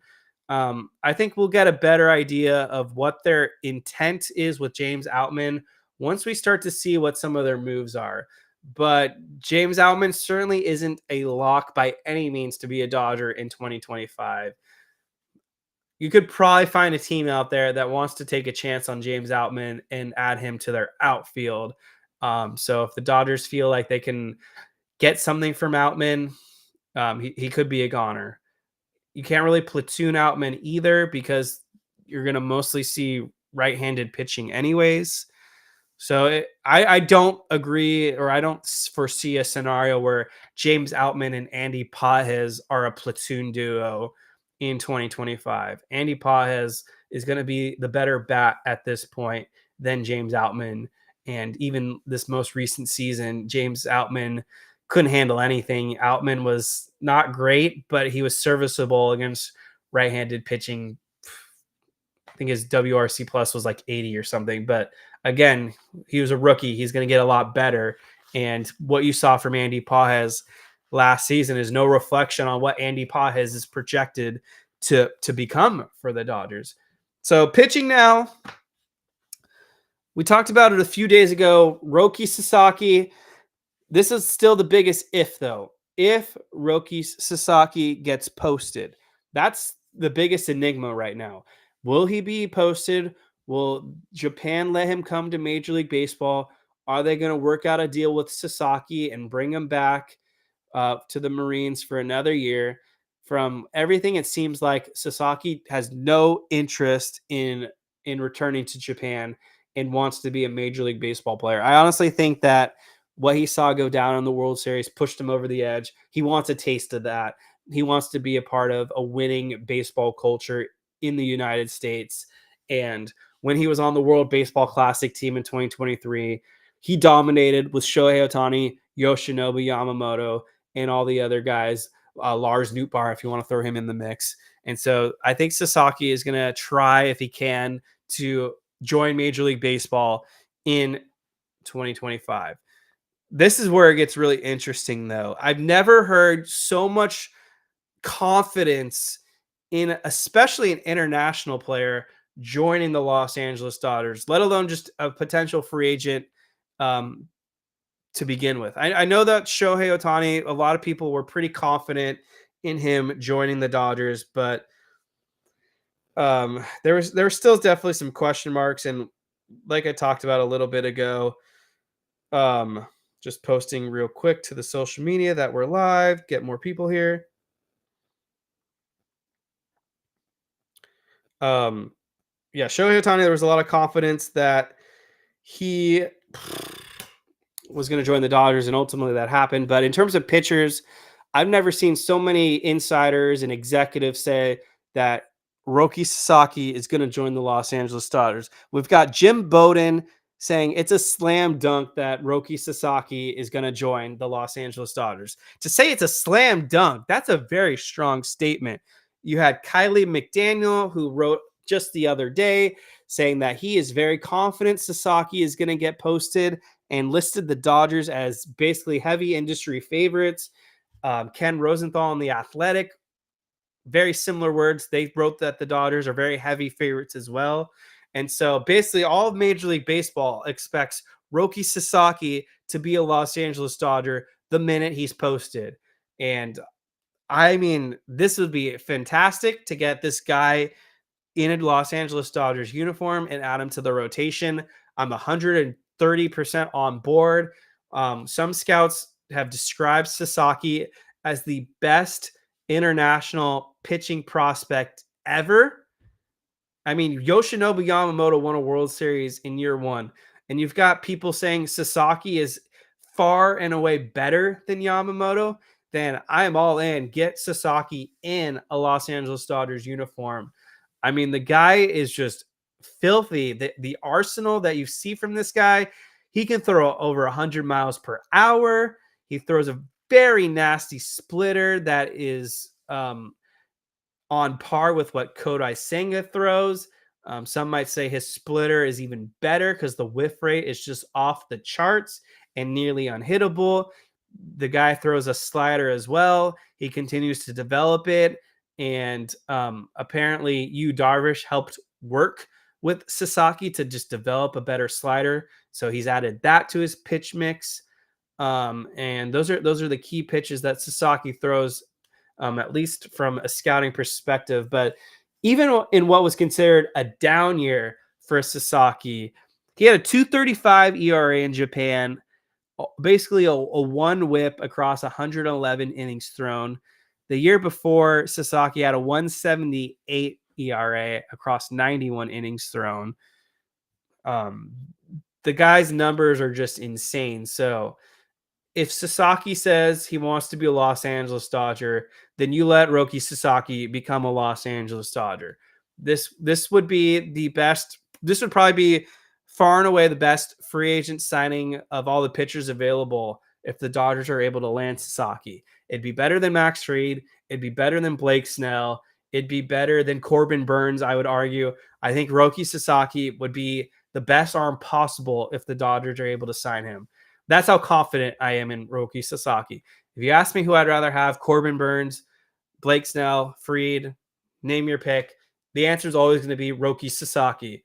I think we'll get a better idea of what their intent is with James Outman once we start to see what some of their moves are. But James Outman certainly isn't a lock by any means to be a Dodger in 2025. You could probably find a team out there that wants to take a chance on James Outman and add him to their outfield. So if the Dodgers feel like they can get something from Outman, he could be a goner. You can't really platoon Outman either because you're going to mostly see right-handed pitching anyways. So I don't agree, or I don't foresee a scenario where James Outman and Andy Pages are a platoon duo in 2025. Andy Pages is going to be the better bat at this point than James Outman. And even this most recent season, James Outman couldn't handle anything. Outman was not great, but he was serviceable against right-handed pitching. I think his WRC plus was like 80 or something. But again, he was a rookie. He's going to get a lot better. And what you saw from Andy Pages last season is no reflection on what Andy Pages is projected to become for the Dodgers. So pitching now, we talked about it a few days ago. Roki Sasaki. This is still the biggest if, though. If Roki Sasaki gets posted, that's the biggest enigma right now. Will he be posted? Will Japan let him come to Major League Baseball? Are they going to work out a deal with Sasaki and bring him back to the Marines for another year? From everything, it seems like Sasaki has no interest in returning to Japan and wants to be a Major League Baseball player. I honestly think that what he saw go down in the World Series pushed him over the edge. He wants a taste of that. He wants to be a part of a winning baseball culture in the United States. And when he was on the World Baseball Classic team in 2023, he dominated with Shohei Ohtani, Yoshinobu Yamamoto, and all the other guys, Lars Nootbaar, if you want to throw him in the mix. And so I think Sasaki is going to try, if he can, to join Major League Baseball in 2025. This is where it gets really interesting, though. I've never heard so much confidence in, especially an international player, joining the Los Angeles Dodgers, let alone just a potential free agent to begin with. I know that Shohei Ohtani, a lot of people were pretty confident in him joining the Dodgers, but there was still definitely some question marks. And like I talked about a little bit ago, just posting real quick to the social media that we're live, get more people here. Shohei Ohtani, there was a lot of confidence that he was going to join the Dodgers, and ultimately that happened. But in terms of pitchers, I've never seen so many insiders and executives say that Roki Sasaki is going to join the Los Angeles Dodgers. We've got Jim Bowden saying it's a slam dunk that Roki Sasaki is going to join the Los Angeles Dodgers. To say it's a slam dunk, that's a very strong statement. You had Kylie McDaniel, who wrote just the other day saying that he is very confident Sasaki is going to get posted, and listed the Dodgers as basically heavy industry favorites. Ken Rosenthal in The Athletic, very similar words. They wrote that the Dodgers are very heavy favorites as well. And so basically all of Major League Baseball expects Roki Sasaki to be a Los Angeles Dodger the minute he's posted. And I mean, this would be fantastic to get this guy in a Los Angeles Dodgers uniform and add him to the rotation. I'm 130% on board. Some scouts have described Sasaki as the best international pitching prospect ever. I mean, Yoshinobu Yamamoto won a World Series in year one, and you've got people saying Sasaki is far and away better than Yamamoto. Then I am all in. Get Sasaki in a Los Angeles Dodgers uniform. I mean, the guy is just filthy. The arsenal that you see from this guy, he can throw over 100 miles per hour. He throws a very nasty splitter that is on par with what Kodai Senga throws. Some might say his splitter is even better because the whiff rate is just off the charts and nearly unhittable. The guy throws a slider as well. He continues to develop it. And apparently, Yu Darvish helped work with Sasaki to just develop a better slider. So he's added that to his pitch mix. And those are the key pitches that Sasaki throws, at least from a scouting perspective. But even in what was considered a down year for Sasaki, he had a 2.35 ERA in Japan, basically a one whip across 111 innings thrown. The year before, Sasaki had a 1.78 ERA across 91 innings thrown. The guy's numbers are just insane. So if Sasaki says he wants to be a Los Angeles Dodger, then you let Roki Sasaki become a Los Angeles Dodger. This would be the best. This would probably be far and away the best free agent signing of all the pitchers available if the Dodgers are able to land Sasaki. It'd be better than Max Fried. It'd be better than Blake Snell. It'd be better than Corbin Burns, I would argue. I think Roki Sasaki would be the best arm possible if the Dodgers are able to sign him. That's how confident I am in Roki Sasaki. If you ask me who I'd rather have, Corbin Burns, Blake Snell, Fried, name your pick, the answer is always going to be Roki Sasaki.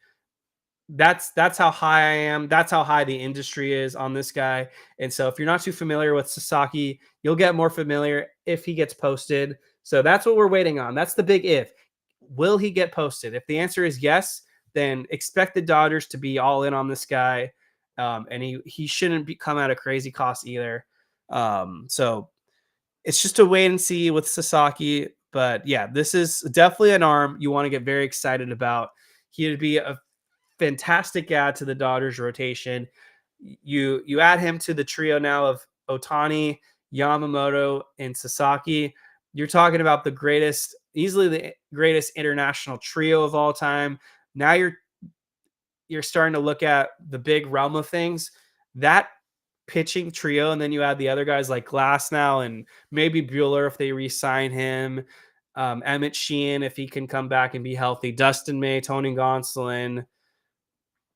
That's how high I am. That's how high the industry is on this guy. And so if you're not too familiar with Sasaki, you'll get more familiar if he gets posted. So that's what we're waiting on. That's the big if. Will he get posted? If the answer is yes, then expect the Dodgers to be all in on this guy. And he shouldn't come at a crazy cost either. So it's just a wait and see with Sasaki. But yeah, this is definitely an arm you want to get very excited about. He would be a fantastic add to the Dodgers rotation. You add him to the trio now of Ohtani, Yamamoto, and Sasaki. You're talking about the greatest, easily the greatest international trio of all time. Now you're starting to look at the big realm of things. That pitching trio, and then you add the other guys like Glasnow and maybe Buehler if they re-sign him, Emmett Sheehan if he can come back and be healthy, Dustin May, Tony Gonsolin,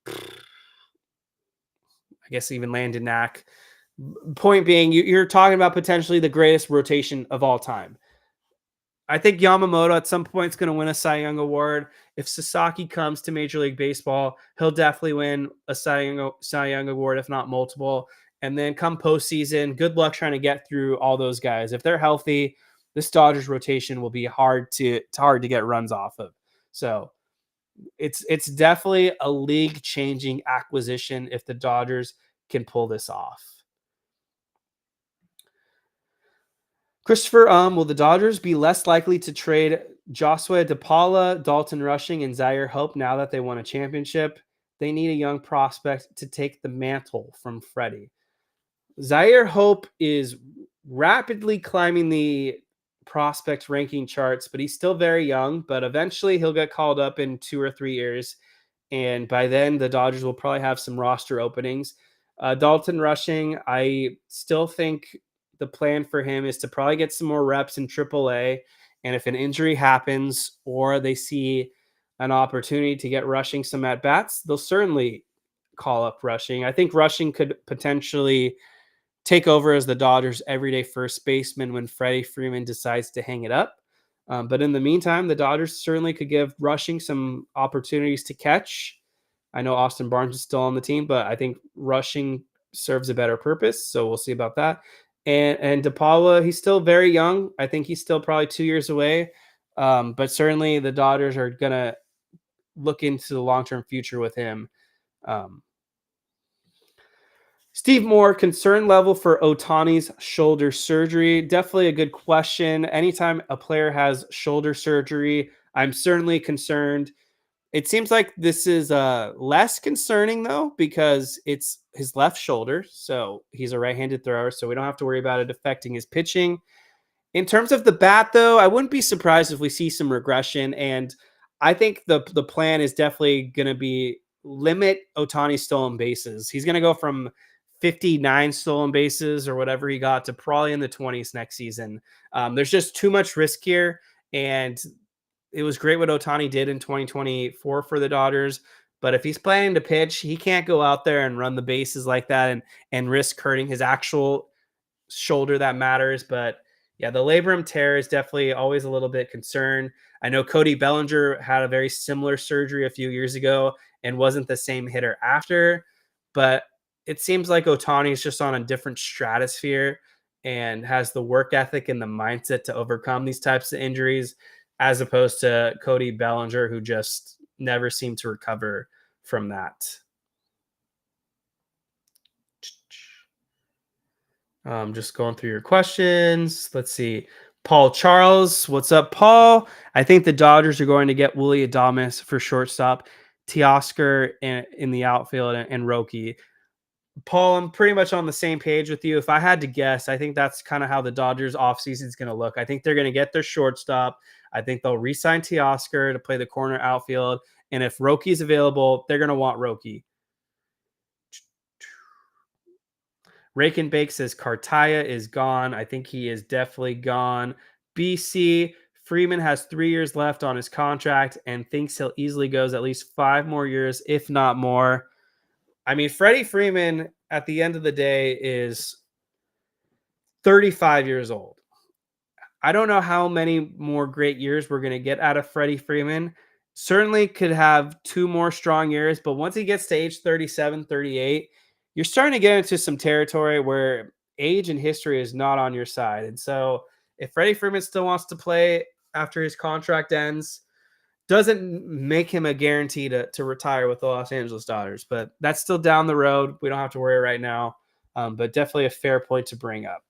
I guess even Landon Knack. Point being, you're talking about potentially the greatest rotation of all time. I think Yamamoto at some point is going to win a Cy Young award. If Sasaki comes to Major League Baseball, he'll definitely win a Cy Young award, if not multiple. And then come postseason, good luck trying to get through all those guys. If they're healthy, this Dodgers rotation will be hard to get runs off of. So it's definitely a league-changing acquisition if the Dodgers can pull this off. Christopher, will the Dodgers be less likely to trade Joshua DePaula, Dalton Rushing, and Zaire Hope now that they won a championship? They need a young prospect to take the mantle from Freddie. Zaire Hope is rapidly climbing the prospect ranking charts, but he's still very young. But eventually he'll get called up in 2 or 3 years. And by then, the Dodgers will probably have some roster openings. Dalton Rushing, I still think the plan for him is to probably get some more reps in AAA. And if an injury happens or they see an opportunity to get Rushing some at-bats, they'll certainly call up Rushing. I think Rushing could potentially take over as the Dodgers' everyday first baseman when Freddie Freeman decides to hang it up. But in the meantime, the Dodgers certainly could give Rushing some opportunities to catch. I know Austin Barnes is still on the team, but I think Rushing serves a better purpose. So we'll see about that. And DePaula, he's still very young. I think he's still probably 2 years away. But certainly the Dodgers are going to look into the long-term future with him. Steve Moore, concern level for Otani's shoulder surgery. Definitely a good question. Anytime a player has shoulder surgery, I'm certainly concerned. It seems like this is less concerning though, because it's his left shoulder. So he's a right-handed thrower, so we don't have to worry about it affecting his pitching. In terms of the bat, though, I wouldn't be surprised if we see some regression. And I think the plan is definitely going to be limit Otani's stolen bases. He's going to go from 59 stolen bases or whatever he got to probably in the 20s next season. There's just too much risk here. And it was great what Ohtani did in 2024 for the Dodgers. But if he's planning to pitch, he can't go out there and run the bases like that and risk hurting his actual shoulder that matters. But yeah, the labrum tear is definitely always a little bit concerned. I know Cody Bellinger had a very similar surgery a few years ago and wasn't the same hitter after, but it seems like Ohtani is just on a different stratosphere and has the work ethic and the mindset to overcome these types of injuries, as opposed to Cody Bellinger, who just never seemed to recover from that. Just going through your questions. Let's see. Paul Charles, what's up, Paul? I think the Dodgers are going to get Willy Adames for shortstop, Teoscar in the outfield, and Roki. Paul, I'm pretty much on the same page with you. If I had to guess, I think that's kind of how the Dodgers offseason is going to look. I think they're going to get their shortstop. I think they'll re-sign Teoscar to play the corner outfield. And if Roki's available, they're going to want Roki. Rake and Bake says Cartaya is gone. I think he is definitely gone. BC, Freeman has 3 years left on his contract and thinks he'll easily goes at least 5 more years, if not more. I mean, Freddie Freeman at the end of the day is 35 years old. I don't know how many more great years we're going to get out of Freddie Freeman. Certainly could have 2 more strong years, but once he gets to age 37, 38, you're starting to get into some territory where age and history is not on your side. And so if Freddie Freeman still wants to play after his contract ends, doesn't make him a guarantee to retire with the Los Angeles Dodgers. But that's still down the road. We don't have to worry right now, but definitely a fair point to bring up.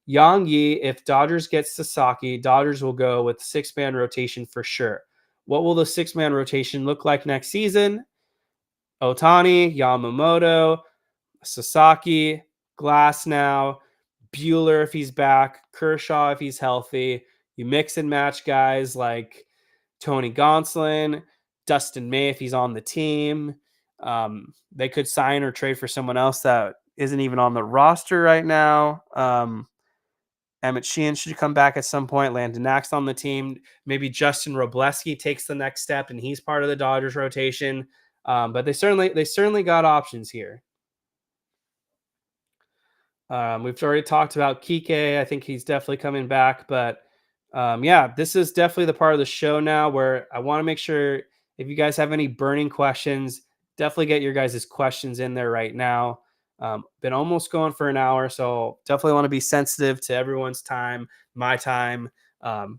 Yang Yi, if Dodgers get Sasaki, Dodgers will go with 6-man rotation for sure. What will the 6-man rotation look like next season? Ohtani, Yamamoto, Sasaki, Glasnow, Buehler if he's back, Kershaw if he's healthy. You mix and match guys like Tony Gonsolin, Dustin May if he's on the team. They could sign or trade for someone else that isn't even on the roster right now. Emmett Sheehan should come back at some point. Landon Knox on the team. Maybe Justin Robleski takes the next step and he's part of the Dodgers rotation. But they certainly got options here. We've already talked about Kike. I think he's definitely coming back. But yeah, this is definitely the part of the show now where I want to make sure if you guys have any burning questions, definitely get your guys' questions in there right now. Been almost going for an hour, so definitely want to be sensitive to everyone's time, my time. Got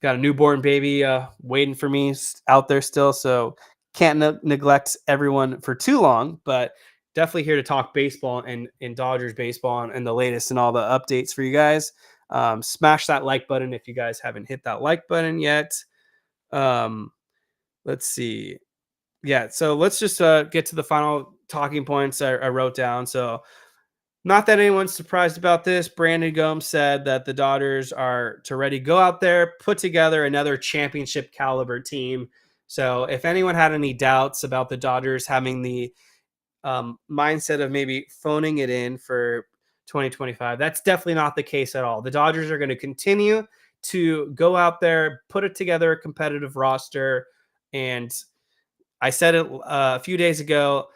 a newborn baby waiting for me out there still, so can't neglect everyone for too long, but definitely here to talk baseball and Dodgers baseball and the latest and all the updates for you guys. Smash that like button if you guys haven't hit that like button yet. Let's see. Yeah, so let's just get to the final talking points I wrote down. So not that anyone's surprised about this. Brandon Gomes said that the Dodgers are ready to go out there, put together another championship caliber team. So if anyone had any doubts about the Dodgers having the mindset of maybe phoning it in for 2025, that's definitely not the case at all. The Dodgers are going to continue to go out there, put it together a competitive roster. And I said it a few days ago,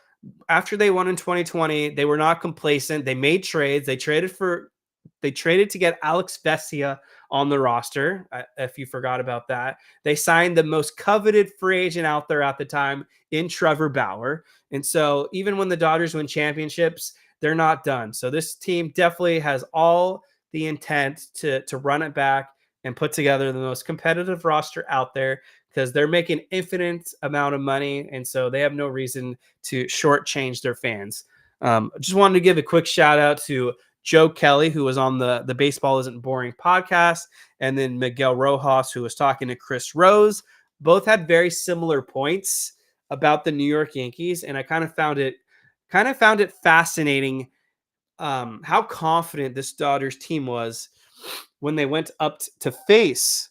after they won in 2020, they were not complacent. They made trades. They traded to get Alex Vesia on the roster. If you forgot about that, they signed the most coveted free agent out there at the time in Trevor Bauer. And so even when the Dodgers win championships, they're not done. So this team definitely has all the intent to run it back and put together the most competitive roster out there, because they're making infinite amount of money. And so they have no reason to shortchange their fans. Just wanted to give a quick shout out to Joe Kelly, who was on the Baseball Isn't Boring podcast, and then Miguel Rojas, who was talking to Chris Rose. Both had very similar points about the New York Yankees, and I kind of found it fascinating how confident this Dodgers team was when they went up to face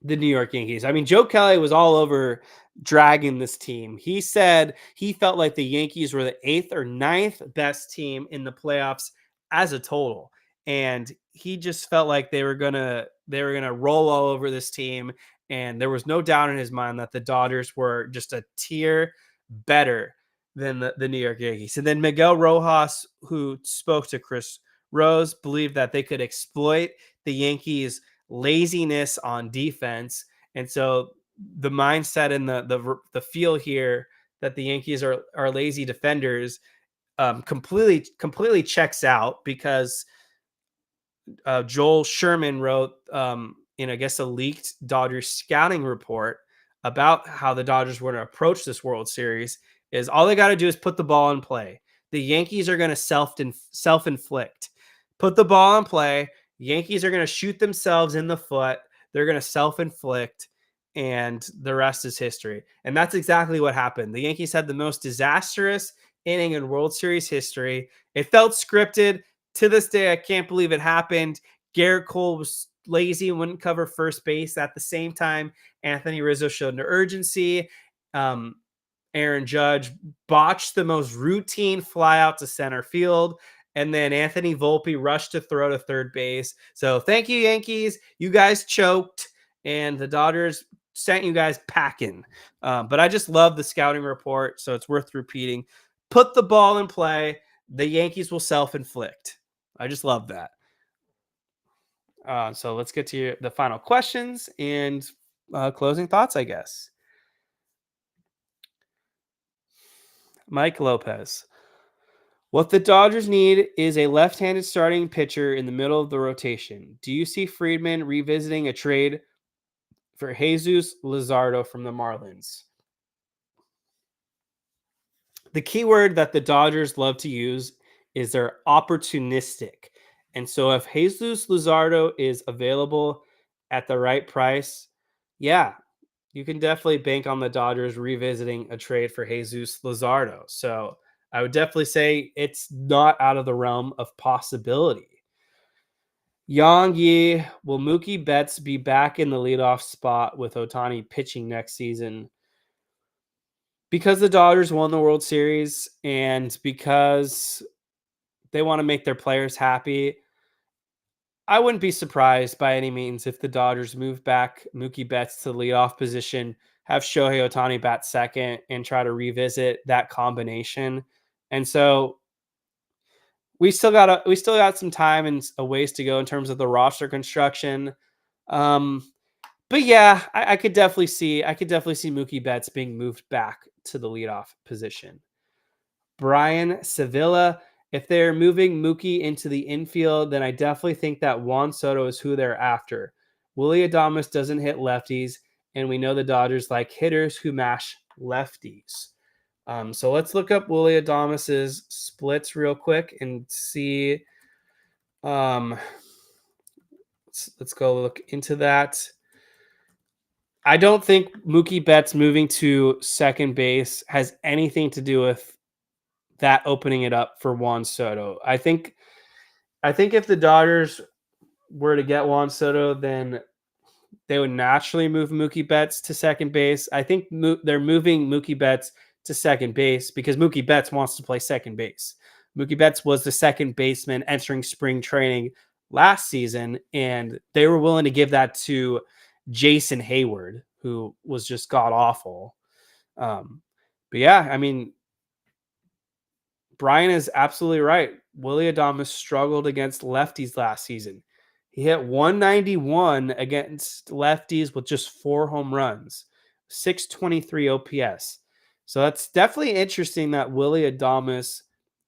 the New York Yankees. I mean, Joe Kelly was all over dragging this team. He said he felt like the Yankees were the 8th or ninth best team in the playoffs as a total. And he just felt like they were gonna roll all over this team. And there was no doubt in his mind that the Dodgers were just a tier better than the New York Yankees. And then Miguel Rojas, who spoke to Chris Rose, believed that they could exploit the Yankees' laziness on defense. And so the mindset and the feel here that the Yankees are lazy defenders completely checks out, because Joel Sherman wrote in, I guess, a leaked Dodgers scouting report about how the Dodgers were going to approach this World Series. Is all they got to do is put the ball in play. The Yankees are going to self-inflict. Put the ball in play. Yankees are going to shoot themselves in the foot. They're going to self-inflict, and the rest is history. And that's exactly what happened. The Yankees had the most disastrous inning in World Series history. It felt scripted. To this day, I can't believe it happened. Garrett Cole was lazy and wouldn't cover first base. At the same time, Anthony Rizzo showed no urgency. Aaron Judge botched the most routine fly out to center field. And then Anthony Volpe rushed to throw to third base. So thank you, Yankees. You guys choked, and the Dodgers sent you guys packing. But I just love the scouting report, so it's worth repeating. Put the ball in play. The Yankees will self-inflict. I just love that. So let's get to the final questions and closing thoughts, I guess. Mike Lopez. What the Dodgers need is a left-handed starting pitcher in the middle of the rotation. Do you see Friedman revisiting a trade for Jesus Luzardo from the Marlins? The key word that the Dodgers love to use is they're opportunistic. And so if Jesus Luzardo is available at the right price, yeah, you can definitely bank on the Dodgers revisiting a trade for Jesus Luzardo. So I would definitely say it's not out of the realm of possibility. Yang Yi, will Mookie Betts be back in the leadoff spot with Ohtani pitching next season? Because the Dodgers won the World Series and because they want to make their players happy, I wouldn't be surprised by any means if the Dodgers move back Mookie Betts to the leadoff position, have Shohei Ohtani bat second, and try to revisit that combination. And so we still got some time and a ways to go in terms of the roster construction. But yeah, I could definitely see Mookie Betts being moved back to the leadoff position. Brian Sevilla, if they're moving Mookie into the infield, then I definitely think that Juan Soto is who they're after. Willy Adames doesn't hit lefties, and we know the Dodgers like hitters who mash lefties. So let's look up Willy Adames's splits real quick and see. Let's go look into that. I don't think Mookie Betts moving to second base has anything to do with that opening it up for Juan Soto. I think if the Dodgers were to get Juan Soto, then they would naturally move Mookie Betts to second base. I think they're moving Mookie Betts to second base because Mookie Betts wants to play second base. Mookie Betts was the second baseman entering spring training last season, and they were willing to give that to Jason Hayward, who was just god awful. But yeah, I mean, Brian is absolutely right. Willy Adames struggled against lefties last season. He hit 191 against lefties with just 4 home runs, 623 OPS. So that's definitely interesting that Willy Adames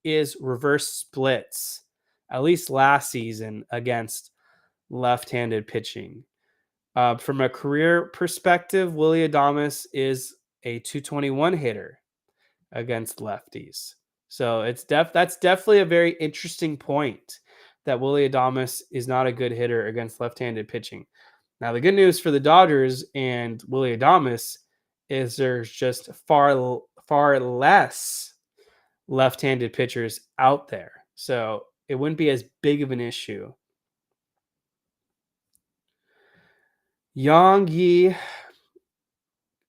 is reverse splits, at least last season, against left-handed pitching. From a career perspective, Willy Adames is a 221 hitter against lefties. So that's definitely a very interesting point that Willy Adames is not a good hitter against left-handed pitching. Now, the good news for the Dodgers and Willy Adames is there's just far less left-handed pitchers out there. So it wouldn't be as big of an issue. Yang Yi,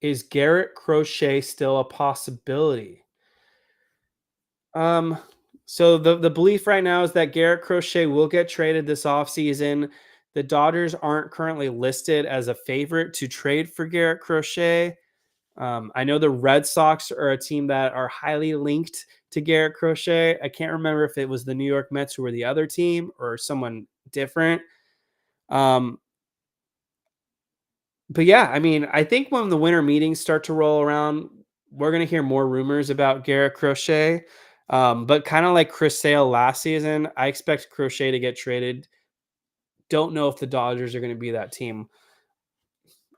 is Garrett Crochet still a possibility? Um, so the belief right now is that Garrett Crochet will get traded this offseason. The Dodgers aren't currently listed as a favorite to trade for Garrett Crochet. I know the Red Sox are a team that are highly linked to Garrett Crochet. I can't remember if it was the New York Mets who were the other team or someone different. But yeah, I mean, I think when the winter meetings start to roll around, we're going to hear more rumors about Garrett Crochet. But kind of like Chris Sale last season, I expect Crochet to get traded. Don't know if the Dodgers are going to be that team.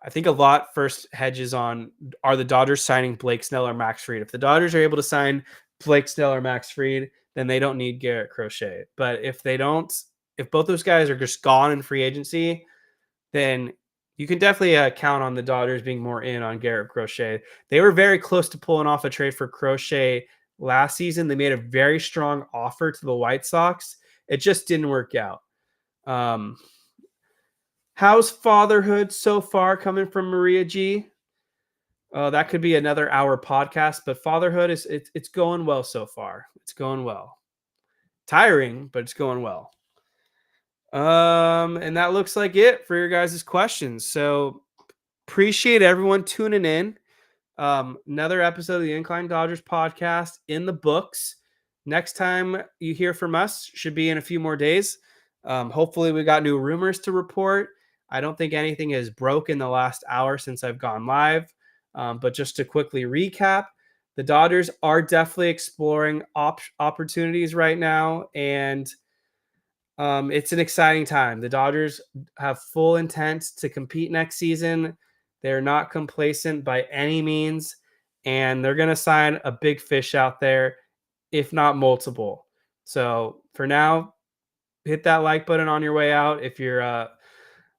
I think a lot first hedges on, are the Dodgers signing Blake Snell or Max Fried? If the Dodgers are able to sign Blake Snell or Max Fried, then they don't need Garrett Crochet. But if they don't, if both those guys are just gone in free agency, then you can definitely count on the Dodgers being more in on Garrett Crochet. They were very close to pulling off a trade for Crochet last season. They made a very strong offer to the White Sox. It just didn't work out. How's fatherhood so far coming from Maria G? That could be another hour podcast, but fatherhood it's going well so far. It's going well. Tiring, but it's going well. And that looks like it for your guys' questions. So appreciate everyone tuning in. Another episode of the Incline Dodgers podcast in the books. Next time you hear from us should be in a few more days. Hopefully we got new rumors to report. I don't think anything has broke in the last hour since I've gone live. But just to quickly recap, the Dodgers are definitely exploring opportunities right now, and it's an exciting time. The Dodgers have full intent to compete next season. They're not complacent by any means, and they're going to sign a big fish out there, if not multiple. So for now, hit that like button on your way out. If you're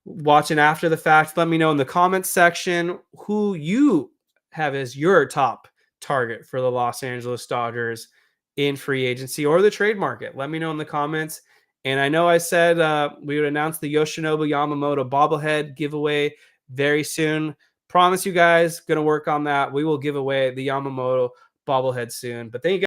watching after the fact, let me know in the comments section who you have as your top target for the Los Angeles Dodgers in free agency or the trade market. Let me know in the comments. And I know I said we would announce the Yoshinobu Yamamoto bobblehead giveaway very soon. Promise you guys, going to work on that. We will give away the Yamamoto bobblehead soon. But thank you guys.